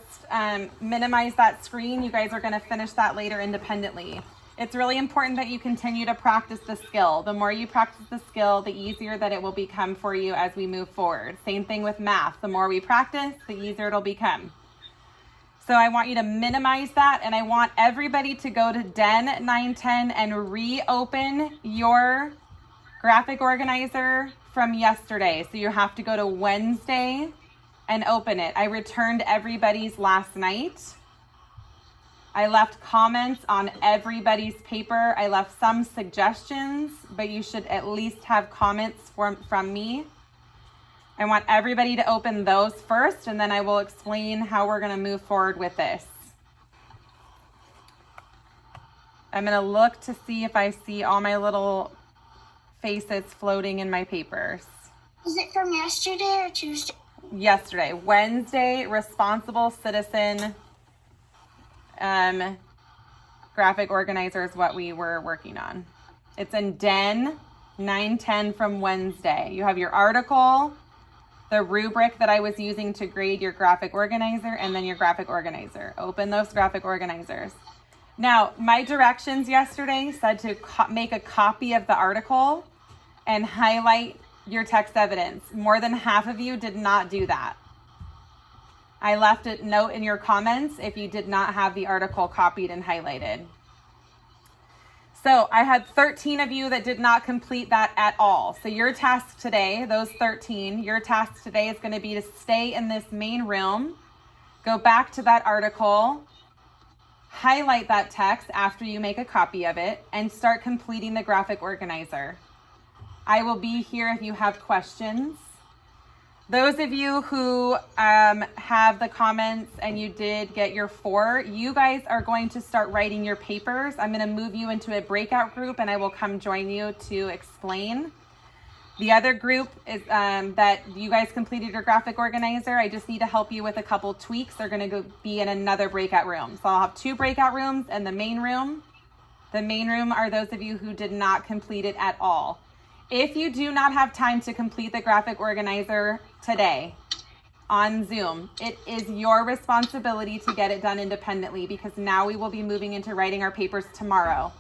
Speaker 1: minimize that screen. You guys are going to finish that later independently. It's really important that you continue to practice the skill. The more you practice the skill, the easier that it will become for you as we move forward. Same thing with math. The more we practice, the easier it'll become. So I want you to minimize that, and I want everybody to go to Den 910 and reopen your graphic organizer from yesterday. So you have to go to Wednesday and open it. I returned everybody's last night. I left comments on everybody's paper. I left some suggestions, but you should at least have comments from me. I want everybody to open those first, and then I will explain how we're going to move forward with this. I'm gonna look to see if I see all my little faces floating in my papers.
Speaker 2: Is it from yesterday or Tuesday?
Speaker 1: Yesterday. Wednesday, responsible citizen graphic organizer is what we were working on. It's in Den 910 from Wednesday. You have your article, the rubric that I was using to grade your graphic organizer, and then your graphic organizer. Open those graphic organizers. Now, my directions yesterday said to make a copy of the article and highlight your text evidence. More than half of you did not do that. I left a note in your comments if you did not have the article copied and highlighted. So I had 13 of you that did not complete that at all. So your task today, those 13, your task today is going to be to stay in this main room, go back to that article, highlight that text after you make a copy of it, and start completing the graphic organizer. I will be here if you have questions. Those of you who have the comments and you did get your 4, you guys are going to start writing your papers. I'm going to move you into a breakout group and I will come join you to explain. The other group is that you guys completed your graphic organizer. I just need to help you with a couple tweaks. They're going to be in another breakout room. So I'll have 2 breakout rooms and the main room. The main room are those of you who did not complete it at all. If you do not have time to complete the graphic organizer today on Zoom, it is your responsibility to get it done independently, because now we will be moving into writing our papers tomorrow.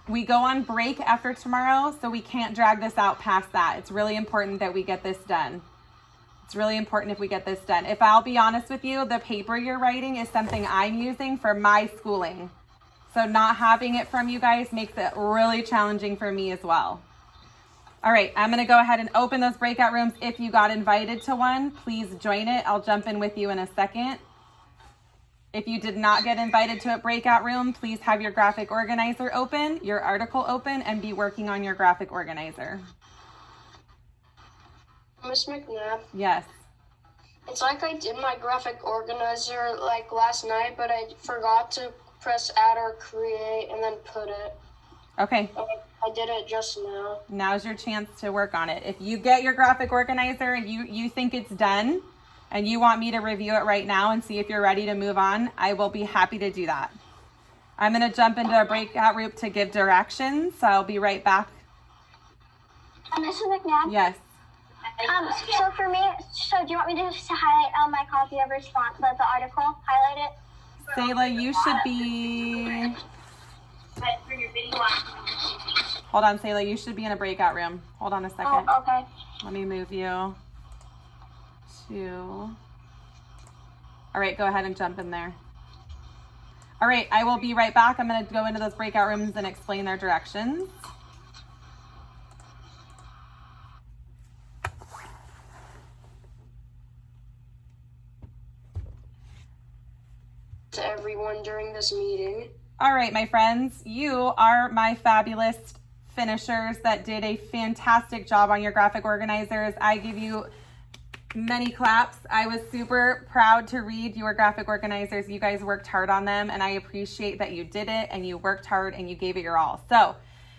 Speaker 1: We go on break after tomorrow, so we can't drag this out past that. It's really important that we get this done. It's really important if we get this done. If I'll be honest with you, the paper you're writing is something I'm using for my schooling. So not having it from you guys makes it really challenging for me as well. All right, I'm gonna go ahead and open those breakout rooms. If you got invited to one, please join it. I'll jump in with you in a second. If you did not get invited to a breakout room, please have your graphic organizer open, your article open, and be working on your graphic organizer.
Speaker 7: Miss McNabb,
Speaker 1: Yes.
Speaker 7: it's like I did my graphic organizer like last night, but I forgot to press add or create and then put it.
Speaker 1: Okay.
Speaker 7: I did it just now.
Speaker 1: Now's your chance to work on it. If you get your graphic organizer and you think it's done and you want me to review it right now and see if you're ready to move on, I will be happy to do that. I'm going to jump into a breakout room to give directions, so I'll be right back.
Speaker 3: Mrs. McNabb?
Speaker 1: Yes.
Speaker 3: So for me, so do you want me to just highlight my copy of response, the article, highlight it?
Speaker 1: Sayla, you should be... Hold on, Sayla, you should be in a breakout room. Hold on a second.
Speaker 3: Oh, okay.
Speaker 1: Let me move you to... All right, go ahead and jump in there. All right, I will be right back. I'm going to go into those breakout rooms and explain their directions.
Speaker 7: To everyone during this meeting.
Speaker 1: All right, my friends, you are my fabulous finishers that did a fantastic job on your graphic organizers. I give you many claps. I was super proud to read your graphic organizers. You guys worked hard on them, and I appreciate that you did it and you worked hard and you gave it your all. So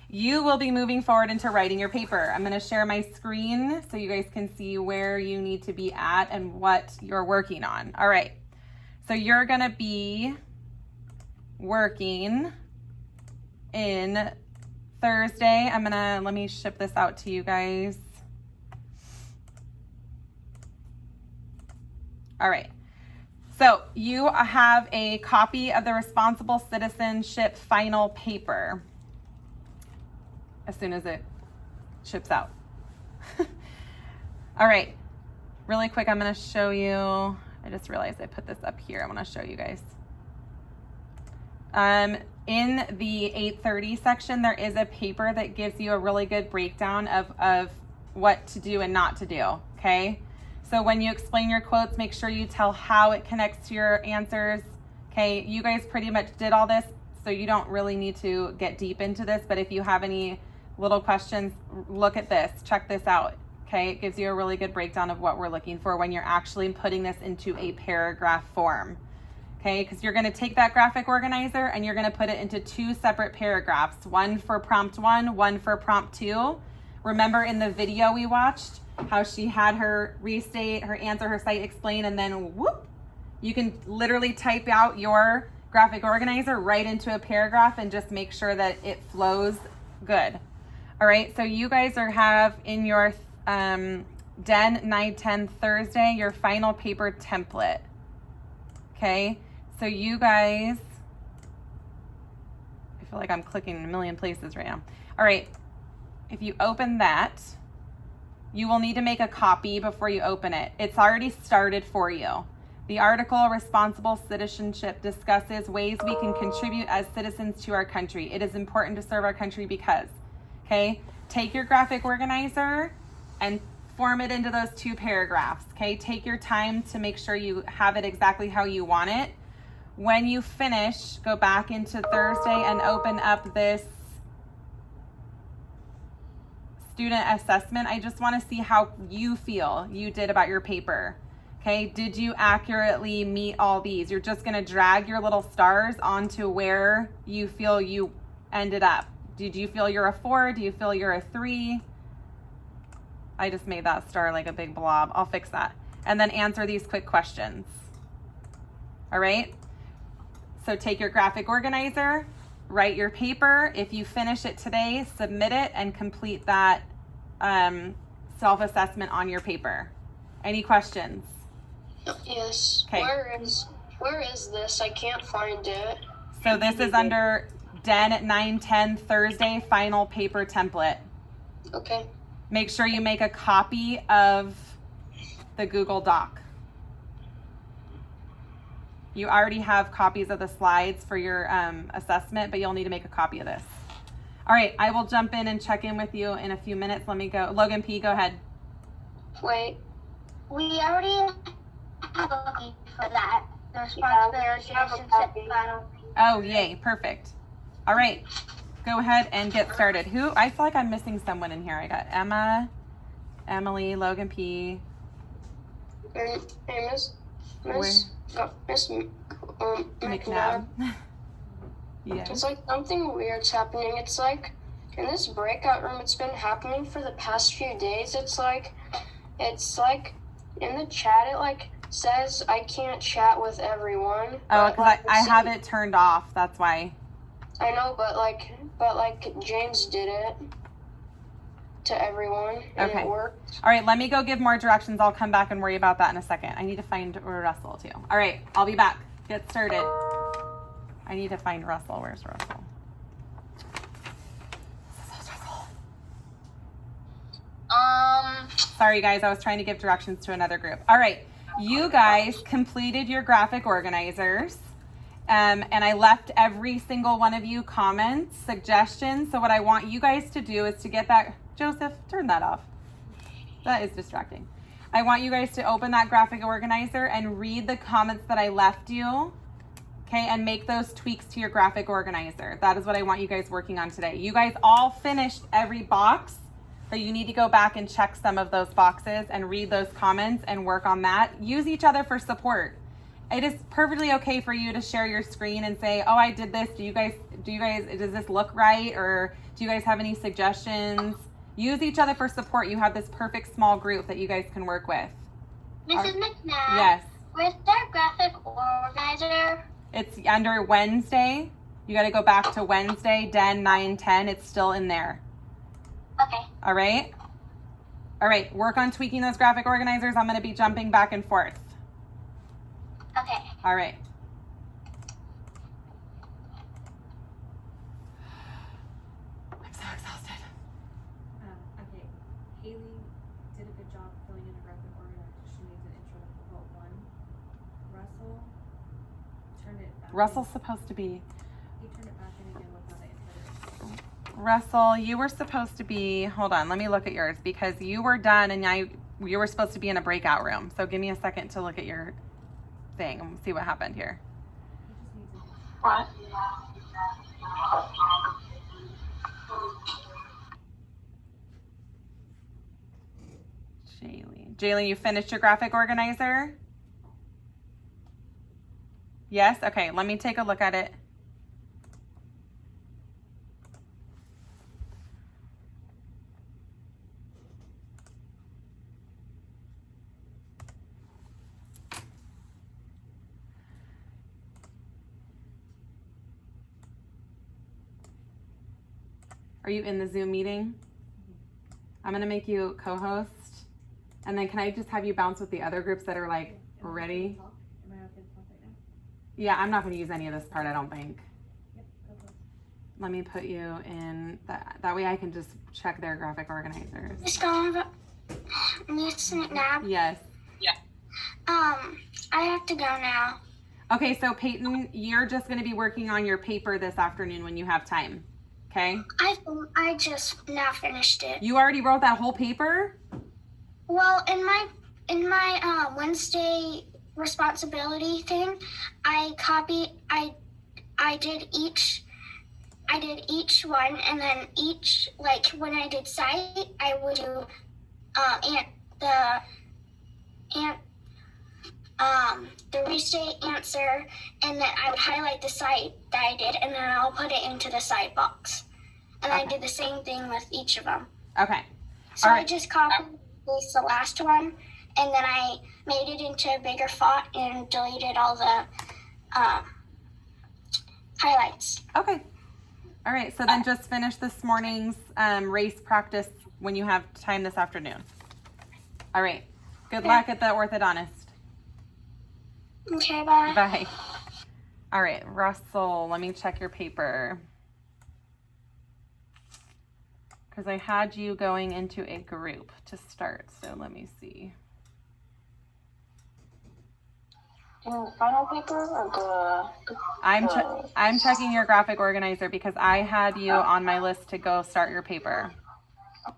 Speaker 1: you will be moving forward into writing your paper. I'm going to share my screen so you guys can see where you need to be at and what you're working on. All right, so you're going to be working in Thursday. Let me ship this out to you guys. All right. So you have a copy of the Responsible Citizenship final paper as soon as it ships out. All right. Really quick, I'm going to show you. I just realized I put this up here. I want to show you guys. In the 830 section, there is a paper that gives you a really good breakdown of what to do and not to do, okay? So when you explain your quotes, make sure you tell how it connects to your answers, okay? You guys pretty much did all this, so you don't really need to get deep into this, but if you have any little questions, look at this, check this out, okay? It gives you a really good breakdown of what we're looking for when you're actually putting this into a paragraph form. okay? Because you're going to take that graphic organizer and you're going to put it into 2 separate paragraphs, one for prompt 1, one for prompt 2. Remember in the video we watched how she had her restate, her answer, her cite, explain, and then whoop, you can literally type out your graphic organizer right into a paragraph and just make sure that it flows good. All right, so you guys have in your Den 9-10 Thursday, your final paper template. Okay, so you guys, I feel like I'm clicking in a million places right now. All right, if you open that, you will need to make a copy before you open it. It's already started for you. The article, Responsible Citizenship, discusses ways we can contribute as citizens to our country. It is important to serve our country because, okay, take your graphic organizer and form it into those 2 paragraphs, okay? Take your time to make sure you have it exactly how you want it. When you finish, go back into Thursday and open up this student assessment. I just want to see how you feel you did about your paper. Okay, did you accurately meet all these? You're just going to drag your little stars onto where you feel you ended up. Did you feel you're a 4? Do you feel you're a 3? I just made that star like a big blob. I'll fix that. And then answer these quick questions. All right. So take your graphic organizer, write your paper. If you finish it today, submit it and complete that self-assessment on your paper. Any questions?
Speaker 7: Yes.
Speaker 1: Okay.
Speaker 7: Where is this? I can't find it.
Speaker 1: So this is under Den 9-10 Thursday final paper template.
Speaker 7: Okay.
Speaker 1: Make sure you make a copy of the Google Doc. You already have copies of the slides for your assessment, but you'll need to make a copy of this. All right, I will jump in and check in with you in a few minutes. Let me go. Logan P., go ahead.
Speaker 3: Wait. We already have a copy for that. The responsibility final.
Speaker 1: Oh, yay, perfect. All right, go ahead and get started. I feel like I'm missing someone in here. I got Emma, Emily, Logan P.
Speaker 7: Hey, Miss
Speaker 1: McNabb. Yeah.
Speaker 7: It's like something weird's happening. It's like in this breakout room, it's been happening for the past few days. It's like in the chat, it like says I can't chat with everyone.
Speaker 1: Oh, because I have it turned off. That's why.
Speaker 7: I know, but James did it to everyone, and
Speaker 1: okay.
Speaker 7: It worked.
Speaker 1: All right, let me go give more directions. I'll come back and worry about that in a second. I need to find Russell too. All right, I'll be back. Get started. I need to find Russell. Where's Russell? Sorry guys, I was trying to give directions to another group. All right, you guys completed your graphic organizers. And I left every single one of you comments, suggestions. So what I want you guys to do is to get that, Joseph, turn that off. That is distracting. I want you guys to open that graphic organizer and read the comments that I left you, okay, and make those tweaks to your graphic organizer. That is what I want you guys working on today. You guys all finished every box, but you need to go back and check some of those boxes and read those comments and work on that. Use each other for support. It is perfectly okay for you to share your screen and say, oh, I did this. Do you guys, does this look right? Or do you guys have any suggestions? Use each other for support. You have this perfect small group that you guys can work with.
Speaker 3: Mrs. McNabb.
Speaker 1: Yes.
Speaker 3: Where's their graphic organizer?
Speaker 1: It's under Wednesday. You got to go back to Wednesday, Den 9-10. It's still in there.
Speaker 3: Okay.
Speaker 1: All right. All right. Work on tweaking those graphic organizers. I'm going to be jumping back and forth.
Speaker 3: Okay.
Speaker 1: All right. I'm so exhausted.
Speaker 11: Okay. Haley did a good job filling in the graphic organizer. She made the intro to vote 1. Russell turned it back.
Speaker 1: Russell's supposed to be.
Speaker 11: He turned it back in again without the intro.
Speaker 1: Russell, you were supposed to be. Hold on. Let me look at yours because you were done and you were supposed to be in a breakout room. So give me a second to look at your thing and see what happened here.
Speaker 10: What?
Speaker 1: Jayleen, you finished your graphic organizer? Yes? Okay, let me take a look at it. Are you in the Zoom meeting? I'm gonna make you co-host. And then can I just have you bounce with the other groups that are like ready?
Speaker 11: Am I okay to talk right now?
Speaker 1: Yeah, I'm not gonna use any of this part, I don't think.
Speaker 11: Yep, go for it.
Speaker 1: Let me put you in that way I can just check their graphic organizers.
Speaker 2: Miss Golliver, Miss McNabb.
Speaker 1: Yes.
Speaker 2: I have to go now.
Speaker 1: Okay, so Peyton, you're just gonna be working on your paper this afternoon when you have time. Okay?
Speaker 2: I just now finished it.
Speaker 1: You already wrote that whole paper?
Speaker 2: Well, in my Wednesday responsibility thing, I did each one, and then each, like when I did site, I would do the restate answer, and then I would highlight the site that I did, and then I'll put it into the site box. And I did the same thing with each of them.
Speaker 1: Okay.
Speaker 2: So
Speaker 1: All right.
Speaker 2: I just copied the last one, and then I made it into a bigger font and deleted all the highlights.
Speaker 1: Okay. All right, so then just finish this morning's race practice when you have time this afternoon. All right. Good luck at the orthodontist.
Speaker 2: Okay, bye.
Speaker 1: Bye. All right, Russell, let me check your paper. Because I had you going into a group to start, so let me see.
Speaker 10: In the final paper or
Speaker 1: I'm checking your graphic organizer because I had you on my list to go start your paper.
Speaker 11: All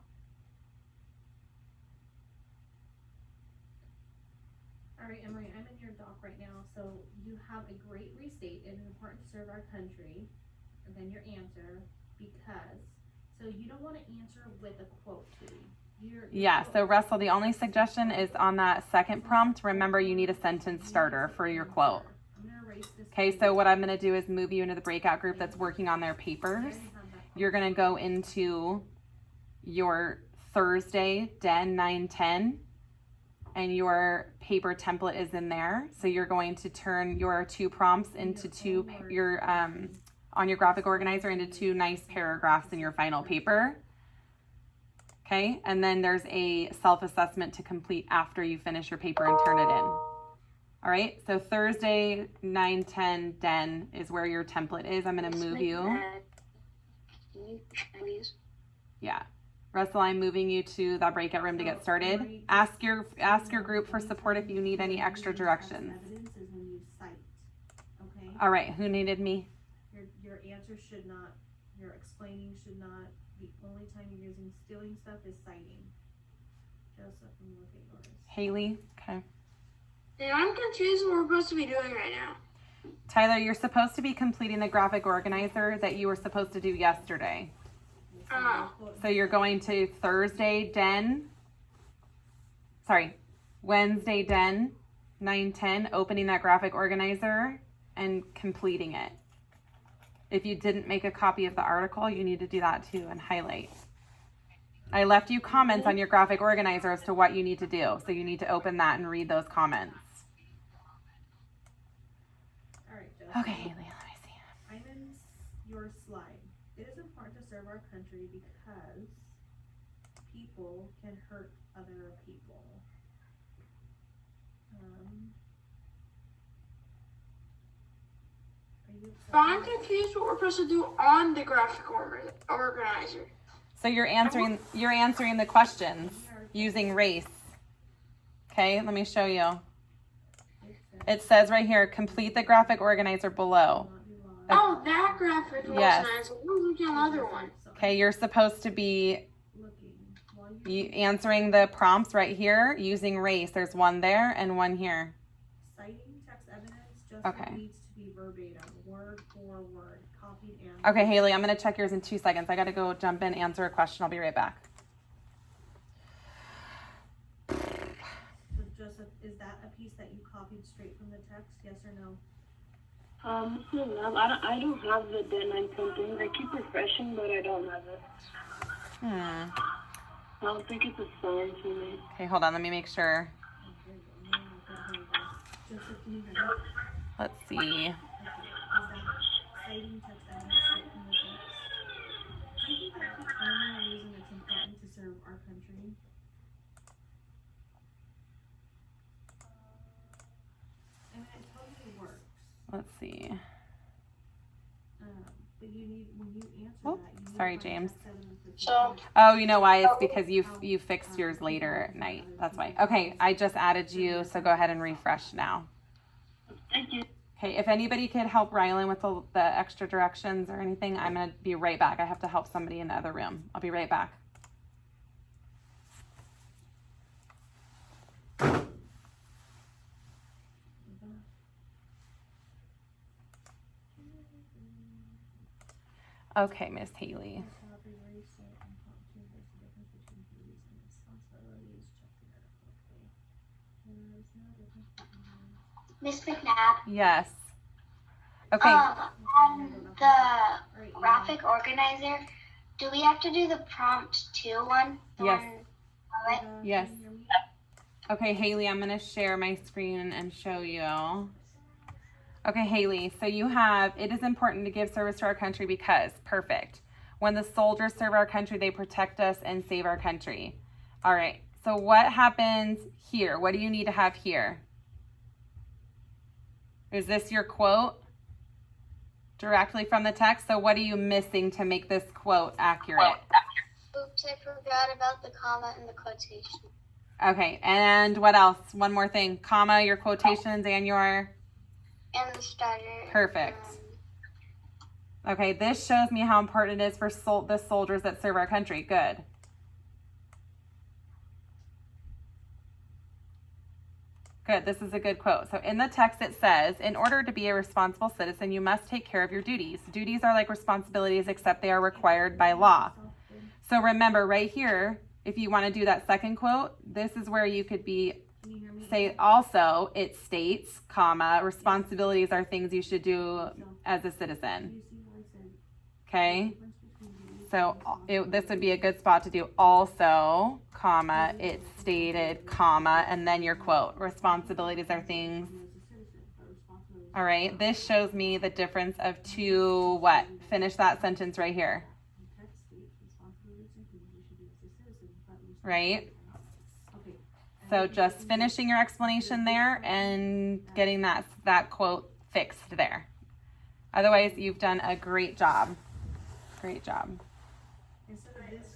Speaker 11: right, Emery, I'm in your doc right now. So you have a great restate. It is important to serve our country. And then your answer, because. So you don't want to answer with a quote,
Speaker 1: Yeah, so Russell, the only suggestion is on that second prompt, remember you need a sentence starter for your quote. Okay, so what I'm going to do is move you into the breakout group that's working on their papers. You're going to go into your Thursday, Den 910, and your paper template is in there. So you're going to turn your two prompts into on your graphic organizer into two nice paragraphs in your final paper. Okay, and then there's a self-assessment to complete after you finish your paper and turn it in. All right, so Thursday, 9:10 Den is where your template is. I'm gonna move you. Yeah, Russell, I'm moving you to that breakout room to get started. Ask your group for support if you need any extra directions. All right, who needed me?
Speaker 11: Your answer should not, your explaining should not, the only time you're using stealing stuff is citing. Joseph, let me look at yours.
Speaker 1: Haley, okay.
Speaker 5: Yeah, I'm confused what we're supposed to be doing right now.
Speaker 1: Tyler, you're supposed to be completing the graphic organizer that you were supposed to do yesterday. So you're going to Wednesday Den 9:10, opening that graphic organizer and completing it. If you didn't make a copy of the article, you need to do that too and highlight. I left you comments on your graphic organizer as to what you need to do. So you need to open that and read those comments.
Speaker 11: All right, Joseph.
Speaker 1: Okay, Haley, let me see.
Speaker 11: I'm in your slide. It is important to serve our country because people can hurt other people.
Speaker 5: But I'm confused what we're supposed to do on the graphic organizer.
Speaker 1: So you're answering the questions using race. Okay, let me show you. It says right here, complete the graphic organizer below.
Speaker 5: Oh, that graphic organizer. We're looking at another one.
Speaker 1: Okay, you're supposed to be answering the prompts right here using race. There's one there and one here.
Speaker 11: Citing text evidence just needs to be verbatim, word for word, copied and.
Speaker 1: Okay, Haley, I'm going to check yours in 2 seconds. I got to go jump in, answer a question. I'll be right back.
Speaker 11: So Joseph, is that a piece that you copied straight from the text? Yes or no?
Speaker 9: I don't have the deadline something. I keep refreshing, but I don't have it. I don't think it's assigned to me.
Speaker 1: Okay, hold on. Let me make sure. Let's see.
Speaker 11: Citing text evidence straight from the text. Do you think that's the only reason it's important to serve our country? And it totally works.
Speaker 1: Let's see.
Speaker 11: But you need, when you answer
Speaker 1: Oh,
Speaker 11: that, you need
Speaker 1: sorry,
Speaker 11: to find
Speaker 1: James.
Speaker 11: text evidence that
Speaker 7: So,
Speaker 11: supports
Speaker 1: Oh, you know why? It's because you fixed yours later at night. That's why. Okay, I just added you, so go ahead and refresh now.
Speaker 9: Thank you.
Speaker 1: Okay, if anybody could help Rylan with the extra directions or anything, I'm going to be right back. I have to help somebody in the other room. I'll be right back. Okay, Miss Haley.
Speaker 6: Miss McNabb.
Speaker 1: Yes. Okay.
Speaker 6: On the graphic organizer, do we have to do the prompt 2 one?
Speaker 1: Yes.
Speaker 6: One,
Speaker 1: Yes. Okay, Haley, I'm going to share my screen and show you. Okay, Haley, so you have, it is important to give service to our country because, perfect. When the soldiers serve our country, they protect us and save our country. All right, so what happens here? What do you need to have here? Is this your quote? Directly from the text? So what are you missing to make this quote accurate?
Speaker 2: Oops, I forgot about the comma and the quotation.
Speaker 1: Okay, and what else? One more thing. Comma, your quotations, and your...
Speaker 2: And the starter.
Speaker 1: Perfect. Okay, this shows me how important it is for the soldiers that serve our country. Good. Good, this is a good quote. So in the text it says, in order to be a responsible citizen, you must take care of your duties. Duties are like responsibilities, except they are required by law. So remember right here, if you want to do that second quote, this is where you could say also, it states, comma, responsibilities are things you should do as a citizen. Okay? So this would be a good spot to do also, comma, it stated, comma, and then your quote. Responsibilities are things. All right, this shows me the difference of two, what? Finish that sentence right here. Right? So just finishing your explanation there and getting that quote fixed there. Otherwise, you've done a great job. Great job.
Speaker 11: Instead of this,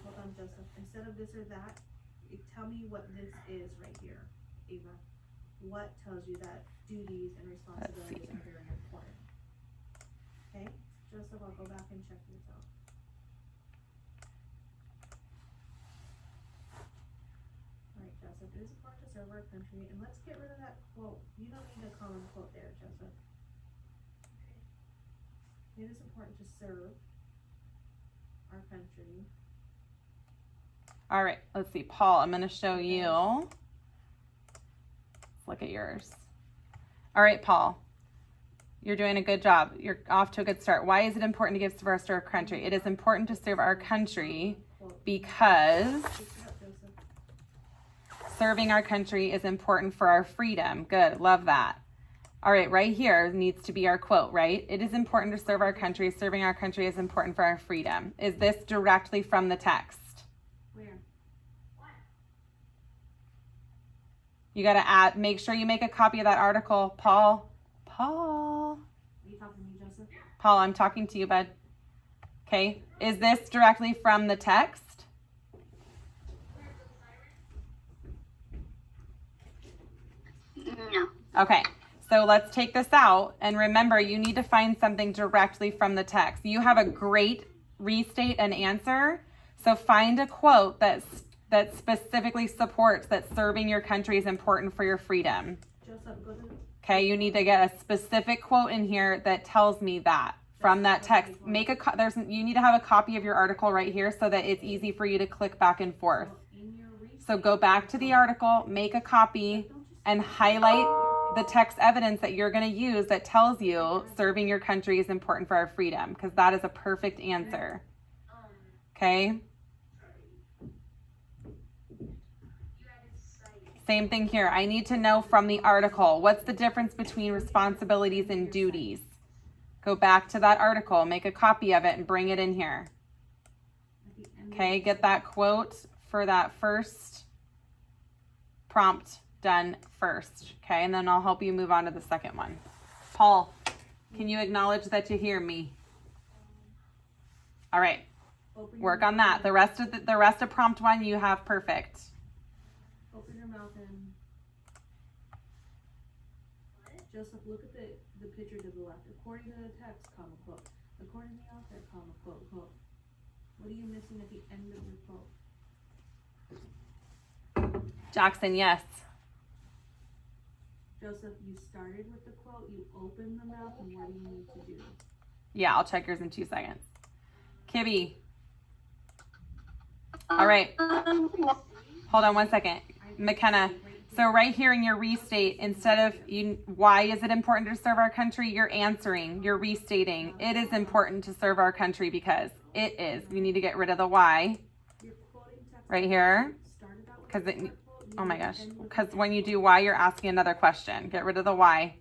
Speaker 11: hold on, Joseph. Instead of this or that, tell me what this is right here, Ava. What tells you that duties and responsibilities are very important? Okay, Joseph, I'll go back and check this out. All right, Joseph, it is important to serve our country, and let's get rid of that quote. You don't need a common quote there, Joseph. Okay. It is important to serve our country.
Speaker 1: All right, let's see. Paul, I'm going to show you. Let's look at yours. All right, Paul, you're doing a good job. You're off to a good start. Why is it important to give service to our country? It is important to serve our country because serving our country is important for our freedom. Good, love that. All right, right here needs to be our quote, right? It is important to serve our country. Serving our country is important for our freedom. Is this directly from the text?
Speaker 11: Where?
Speaker 1: You got to make sure you make a copy of that article. Paul.
Speaker 11: Are you talking to me, Joseph?
Speaker 1: Paul, I'm talking to you, bud. Okay, is this directly from the text?
Speaker 6: No.
Speaker 1: Okay. So let's take this out, and remember, you need to find something directly from the text. You have a great restate and answer, so find a quote that specifically supports that serving your country is important for your freedom.
Speaker 11: Joseph, go to...
Speaker 1: Okay, you need to get a specific quote in here that tells me that from that text. You need to have a copy of your article right here so that it's easy for you to click back and forth. So go back to the article, make a copy, and highlight the text evidence that you're going to use that tells you serving your country is important for our freedom, because that is a perfect answer. Okay? Same thing here. I need to know from the article, what's the difference between responsibilities and duties? Go back to that article, make a copy of it, and bring it in here. Okay, get that quote for that first prompt done first. Okay, and then I'll help you move on to the second one. Paul, can you acknowledge that you hear me? All right, work on that. The rest of prompt 1 you have perfect.
Speaker 11: Open your mouth and Joseph, look at the picture to the left. According to the text, comma, quote. According to the author, comma, quote, quote. What are you missing at the end of your quote?
Speaker 1: Jackson, yes.
Speaker 11: Joseph, you started with the quote, you opened the mouth, and what do you need to do?
Speaker 1: Yeah, I'll check yours in 2 seconds. Kibby. All right. Hold on 1 second. McKenna. So right here in your restate, instead of why is it important to serve our country, you're answering, you're restating. It is important to serve our country because it is. You need to get rid of the why right here. Because oh my gosh. Because when you do why, you're asking another question. Get rid of the why.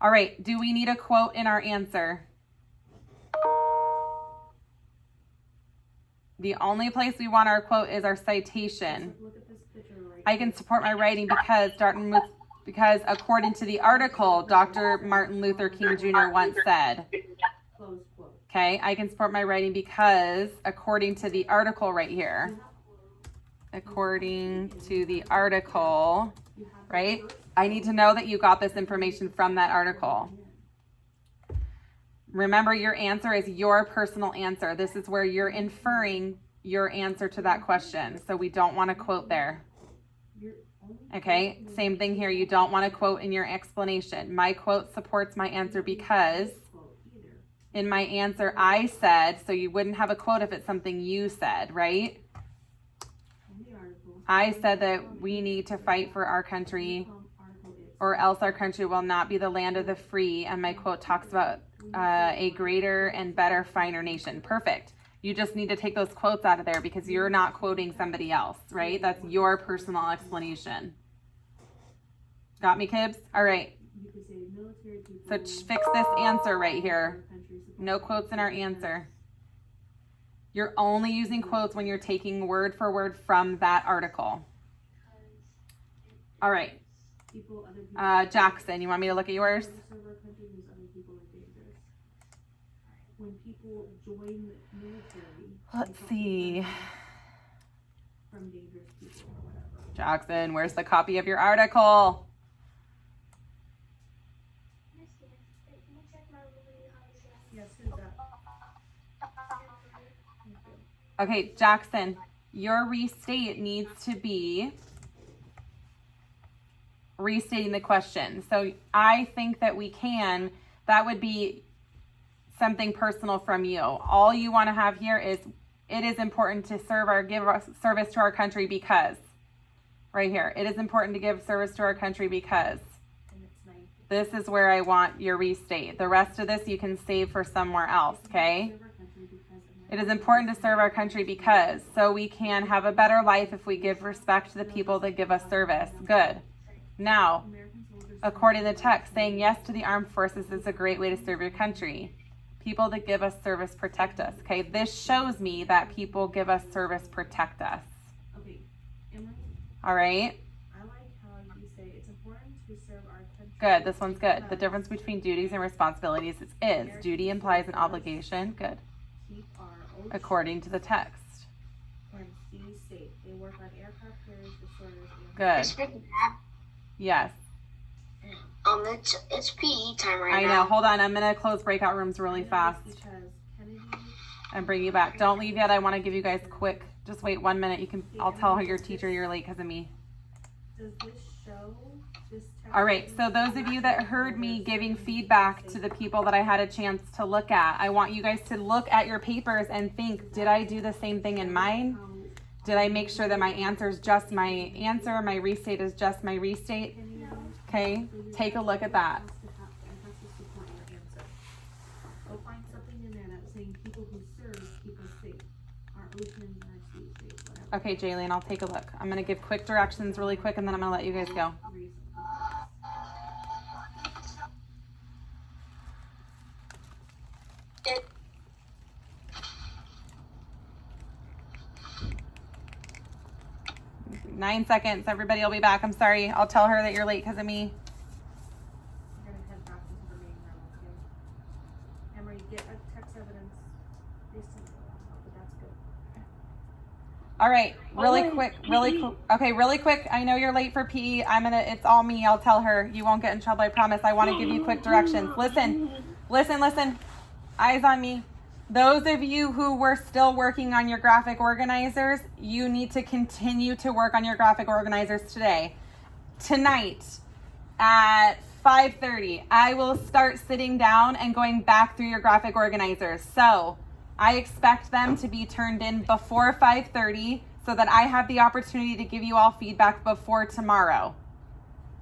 Speaker 1: All right. Do we need a quote in our answer? The only place we want our quote is our citation. I can support my writing because according to the article, Dr. Martin Luther King Jr. once said. Okay, I can support my writing because according to the article right here. According to the article, right? I need to know that you got this information from that article. Remember, your answer is your personal answer. This is where you're inferring your answer to that question. So we don't want to quote there. Okay, same thing here. You don't want to quote in your explanation. My quote supports my answer because in my answer I said, so you wouldn't have a quote if it's something you said, right? I said that we need to fight for our country or else our country will not be the land of the free. And my quote talks about a greater and better, finer nation. Perfect. You just need to take those quotes out of there because you're not quoting somebody else, right? That's your personal explanation. Got me, Kibbs? All right. So fix this answer right here. No quotes in our answer. You're only using quotes when you're taking word for word from that article. All right. Jackson, you want me to look at yours?
Speaker 11: When people join the military,
Speaker 1: let's see.
Speaker 11: From dangerous people or whatever.
Speaker 1: Jackson, where's the copy of your article?
Speaker 11: Yes, who's that?
Speaker 1: Okay, Jackson, your restate needs to be restating the question. So I think that that would be something personal from you. All you want to have here is it is important to give service to our country because right here, it is important to give service to our country because this is where I want your restate. The rest of this you can save for somewhere else, okay? It is important to serve our country because so we can have a better life if we give respect to the people that give us service. Good. Now, according to the text, saying yes to the armed forces is a great way to serve your country. People that give us service protect us. Okay, this shows me that people give us service protect us.
Speaker 11: Okay, Emily.
Speaker 1: All right.
Speaker 11: I like how you say it's important to serve our country.
Speaker 1: Good. This one's good. The difference between duties and responsibilities is duty implies an obligation. Good.
Speaker 11: Keep our oath.
Speaker 1: According to the text.
Speaker 11: And see safe. They work on aircraft carriers, destroyers.
Speaker 1: Good. Yes.
Speaker 6: It's PE time right now.
Speaker 1: I know. Hold on. I'm going to close breakout rooms really fast and bring you back. Don't leave yet. I want to give you guys quick. Just wait 1 minute. I'll tell your teacher you're late because of me.
Speaker 11: Does this show this text?
Speaker 1: All right. So those of you that heard me giving feedback to the people that I had a chance to look at, I want you guys to look at your papers and think, did I do the same thing in mine? Did I make sure that my answer is just my answer? My restate is just my restate? Okay,
Speaker 11: So your
Speaker 1: take a look at that.
Speaker 11: has to support your answer. Go find something in there that's saying people who serve keep us safe. Our oceans, our seas safe, whatever.
Speaker 1: Okay, Jaylene, I'll take a look. I'm gonna give quick directions really quick and then I'm gonna let you guys go. 9 seconds. Everybody will be back. I'm sorry. I'll tell her that you're late because of me.
Speaker 11: We're gonna head back into the main room, okay? Emery, get a text evidence. But that's good.
Speaker 1: All right, really quick. I know you're late for PE. It's all me. I'll tell her. You won't get in trouble, I promise. I want to give you quick directions. Listen. Eyes on me. Those of you who were still working on your graphic organizers, you need to continue to work on your graphic organizers today. Tonight at 5:30, I will start sitting down and going back through your graphic organizers. So I expect them to be turned in before 5:30 so that I have the opportunity to give you all feedback before tomorrow.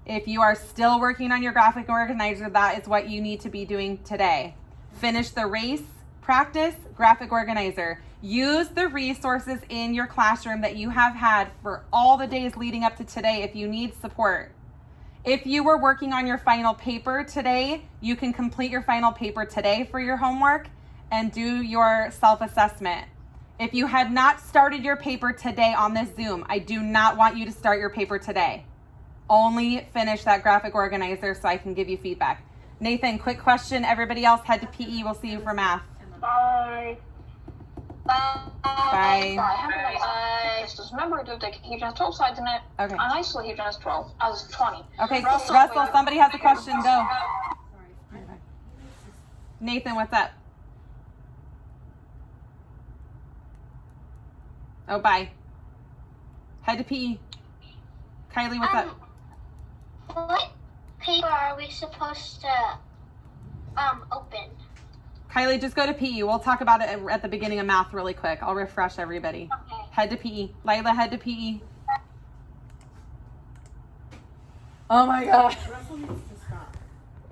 Speaker 1: If you are still working on your graphic organizer, that is what you need to be doing today. Finish the race practice graphic organizer. Use the resources in your classroom that you have had for all the days leading up to today if you need support. If you were working on your final paper today, you can complete your final paper today for your homework and do your self-assessment. If you had not started your paper today on this Zoom, I do not want you to start your paper today. Only finish that graphic organizer so I can give you feedback. Nathan, quick question. Everybody else head to PE. We'll see you for math.
Speaker 9: Bye.
Speaker 1: Bye.
Speaker 10: Remember, I did Hedron has 12 sides in it.
Speaker 1: Okay.
Speaker 10: And I still Hedron has 12. I was 20.
Speaker 1: Okay, Russell, somebody has a question. Go.
Speaker 11: Sorry.
Speaker 1: Nathan, what's up? Oh, bye. Head to PE. Kylie, what's up?
Speaker 3: What paper are we supposed to open?
Speaker 1: Kylie, just go to PE. We'll talk about it at the beginning of math really quick. I'll refresh everybody.
Speaker 3: Okay.
Speaker 1: Head to PE. Lila, head to PE. Oh my gosh.
Speaker 11: Russell needs